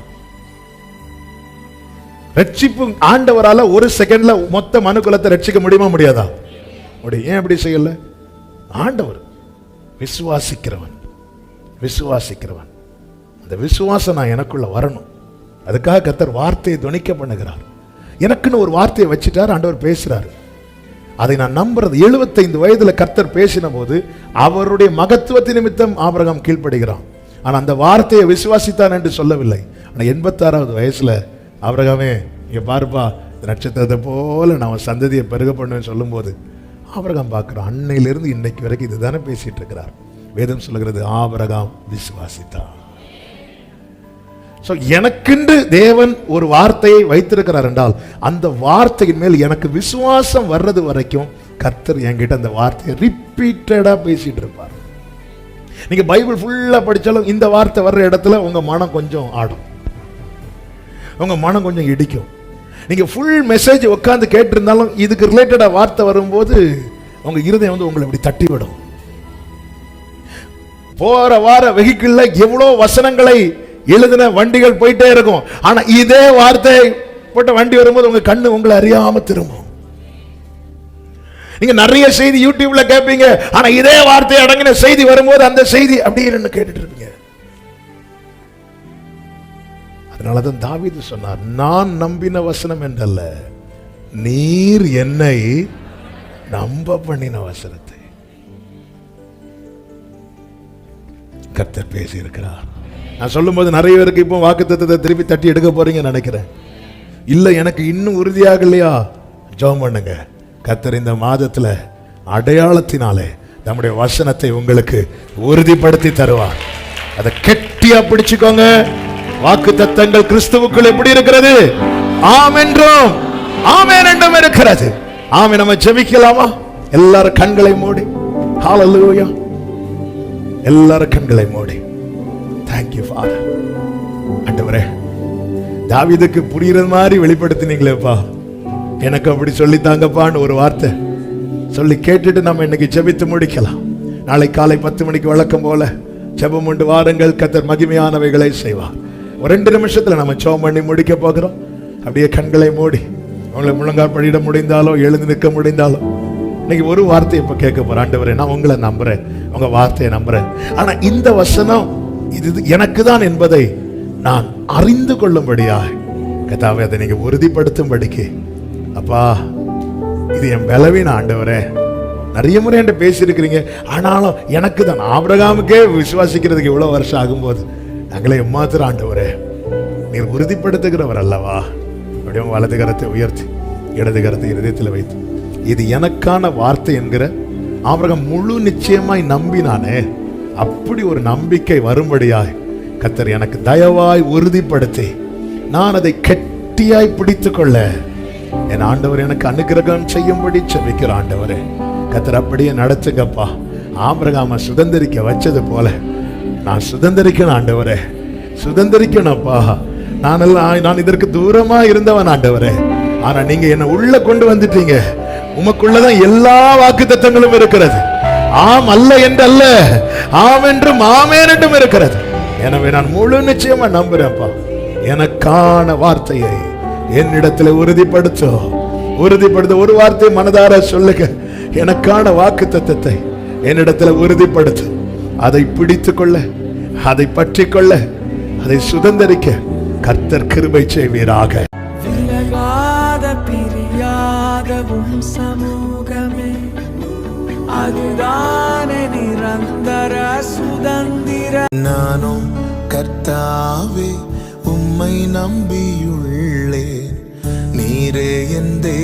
ரட்சிப்பு ஆண்டவரால ஒரு செகண்ட்ல மொத்த மனுக்குலத்தை ரட்சிக்க முடியுமா முடியாதா? முடியும். ஏன் அப்படி செய்யல? ஆண்டவர் விசுவாசிக்கிறவன், விசுவாசிக்கிறவன். அந்த விசுவாசம் நான் எனக்குள்ள வரணும். அதுக்காக கர்த்தர் வார்த்தையை துணிக்க பண்ணுகிறார். எனக்குன்னு ஒரு வார்த்தையை வச்சுட்டார், ஆண்டவர் பேசுறாரு. அதை நான் நம்புறது. 75 வயதுல கர்த்தர் பேசின போது அவருடைய மகத்துவத்தின் நிமித்தம் ஆபிரகாம் கீழ்ப்படுகிறான். ஆனா அந்த வார்த்தையை விசுவாசித்தான் என்று சொல்லவில்லை. ஆனா 86வது வயசுல ஆபிரகாமே, இங்க பாருப்பா, நட்சத்திரத்தை போல நான் சந்ததியை பெருக பண்ணுவேன்னு சொல்லும் போது ஆபிரகாம் பார்க்கிறான். அன்னையிலிருந்து இன்னைக்கு வரைக்கும் இதுதானே பேசிட்டு இருக்கிறார். வேதம் சொல்லுகிறது, ஆபிரகாம் விசுவாசித்தான். எனக்கென்று தேவன் ஒரு வார்த்தையை வைத்திருக்கிறார் என்றால் அந்த வார்த்தையின் மேல் எனக்கு விசுவாசம் வர்றது வரைக்கும் கர்த்தர் என்கிட்ட அந்த வார்த்தையை ரிப்பீட்டடா பேசிட்டு இருப்பார். நீங்க பைபிள் ஃபுல்லா படிச்சாலும் இந்த வார்த்தை வர்ற இடத்துல உங்க மனம் கொஞ்சம் ஆடும், உங்க மனம் கொஞ்சம் இடிக்கும். நீங்க ஃபுல் மெசேஜ் உட்கார்ந்து கேட்டிருந்தாலும் இதுக்கு ரிலேட்டடா வார்த்தை வரும்போது உங்க இருதயம் வந்து உங்களை இப்படி தட்டி விடும். போற வார வெஹிக்கிள்ல எவ்வளவு வசனங்களை எழுதின வண்டிகள் போயிட்டே இருக்கும். ஆனா இதே வார்த்தை போட்ட வண்டி வரும்போது உங்க கண்ணு உங்களை அறியாம திரும்பும். நீங்க நிறைய செய்தி யூடியூப்ல கேட்பீங்க, ஆனா இதே வார்த்தை அடங்கின செய்தி வரும்போது அந்த செய்தி அப்படியே கேட்டுட்டு இருப்பீங்க. அதனாலதான் தாவீது சொன்னார், நான் நம்பின வசனம் என்றல்ல, நீர் என்னை நம்ப பண்ணின வசனத்தை கர்த்தர் பேசி இருக்கிறார். நான் சொல்லும் போது நிறைய பேருக்கு இப்போ வாக்குத்தத்தத்தை திருப்பி தட்டி எடுக்க போறீங்க நினைக்கிறேன். இல்ல எனக்கு இன்னும் உறுதியாகலையா, ஜெபம் பண்ணுங்க. கர்த்தர் இந்த மாதத்துல அடையாளத்தினாலே நம்முடைய வசனத்தை உங்களுக்கு உறுதிப்படுத்தி தருவார். அதை கெட்டியா பிடிச்சுக்கோங்க. வாக்குத்தத்தங்கள் கிறிஸ்துவுக்குள் எப்படி இருக்கிறது? ஆம் என்றும் ஆமென் என்றும் இருக்கிறது. ஆமென். நம்ம ஜெபிக்கலாமா? எல்லாரும் கண்களை மூடி. ஹalleluya. எல்லாரும் கண்களை மூடி. Thank you Father. ஆண்டவரே, தாவீதுக்கு புரியுற மாதிரி வெளிப்படுத்தினீங்களேப்பா, எனக்கு அப்படி சொல்லித்தாங்கப்பான்னு ஒரு வார்த்தை சொல்லி கேட்டுட்டு நம்ம இன்னைக்கு ஜெபித்து முடிக்கலாம். நாளை காலை 10 மணிக்கு வழக்கம் போல ஜெபம் உண்டு. வாருங்கள், கர்த்தர் மகிமையானவைகளை செய்வார். ஒரு 2 நிமிஷத்துல நம்ம ஜெபம் பண்ணி முடிக்க போகிறோம். அப்படியே கண்களை மூடி, உங்களை முழங்கால் படியிட முடிந்தாலோ எழுந்து நிற்க முடிந்தாலோ இன்னைக்கு ஒரு வார்த்தை இப்ப கேட்க போறேன். ஆண்டவரே, நான் உங்களை நம்புறேன், உங்க வார்த்தையை நம்புறேன். ஆனா இந்த வசனம் இது எனக்கு தான் என்பதை நான் அறிந்து கொள்ளும்படியாக கர்த்தாவே அதை நீங்க உறுதிப்படுத்தும்படிக்கு, அப்பா இது என் பலவீன ஆண்டவரே, நிறைய முறை என்கிட்ட பேசியிருக்கிறீங்க, ஆனாலும் எனக்கு தான். ஆபிரகாமுக்கே விசுவாசிக்கிறதுக்கு இவ்வளவு வருஷம் ஆகும்போது நாங்களே எம்மாத்திரம் ஆண்டவரே நீர் உறுதிப்படுத்துகிறவர் அல்லவா. அப்படியே வலது கரத்தை உயர்த்தி இடது கரத்தை இருதயத்தில் வைத்து, இது எனக்கான வார்த்தை என்கிற ஆபிரகாம் முழு நிச்சயமாய் நம்பினானே, அப்படி ஒரு நம்பிக்கை வரும்படியாய் கர்த்தர் எனக்கு தயவாய் உறுதிப்படுத்தி நான் அதை கெட்டியாய் பிடித்துக் கொள்ள என் ஆண்டவர் எனக்கு அனுக்கிரகம் செய்யும்படி செபிக்கிற ஆண்டவரே, கர்த்தர் அப்படியே நடத்துங்கப்பா. ஆபிரகாமை சுதந்திரிக்க வச்சது போல நான் சுதந்திரிக்கணும் ஆண்டவரே, சுதந்திரிக்கணும்ப்பா. நான் இதற்கு தூரமா இருந்தவன் ஆண்டவரே, ஆனா நீங்க என்ன உள்ள கொண்டு வந்துட்டீங்க. உமக்குள்ளதான் எல்லா வாக்குத்தத்தங்களும் இருக்கிறது. ஆம் அல்ல என்றல்ல, ஆம் என்றும் ஆமென் என்றும் இருக்கிறது. எனவே நான் முழு நிச்சயமா நம்புறேன்ப்பா. எனக்கான வார்த்தையை என்னிடத்துல உறுதிப்படுத்த ஒரு வார்த்தை மனதார சொல்லுங்க. எனக்கான வாக்குத்தத்தத்தை என்னிடத்துல உறுதிப்படுத்து. அதை பிடித்துக் கொள்ள, அதை பற்றி கொள்ள, அதை சுதந்திரிக்க கர்த்தர் கிருபை செய்வீராக. சமூகமே அதுதானே நிரந்தர சுதந்திர நானும் கர்த்தாவே உம்மை நம்பியுள்ளேன், நீரே என் தேவன்.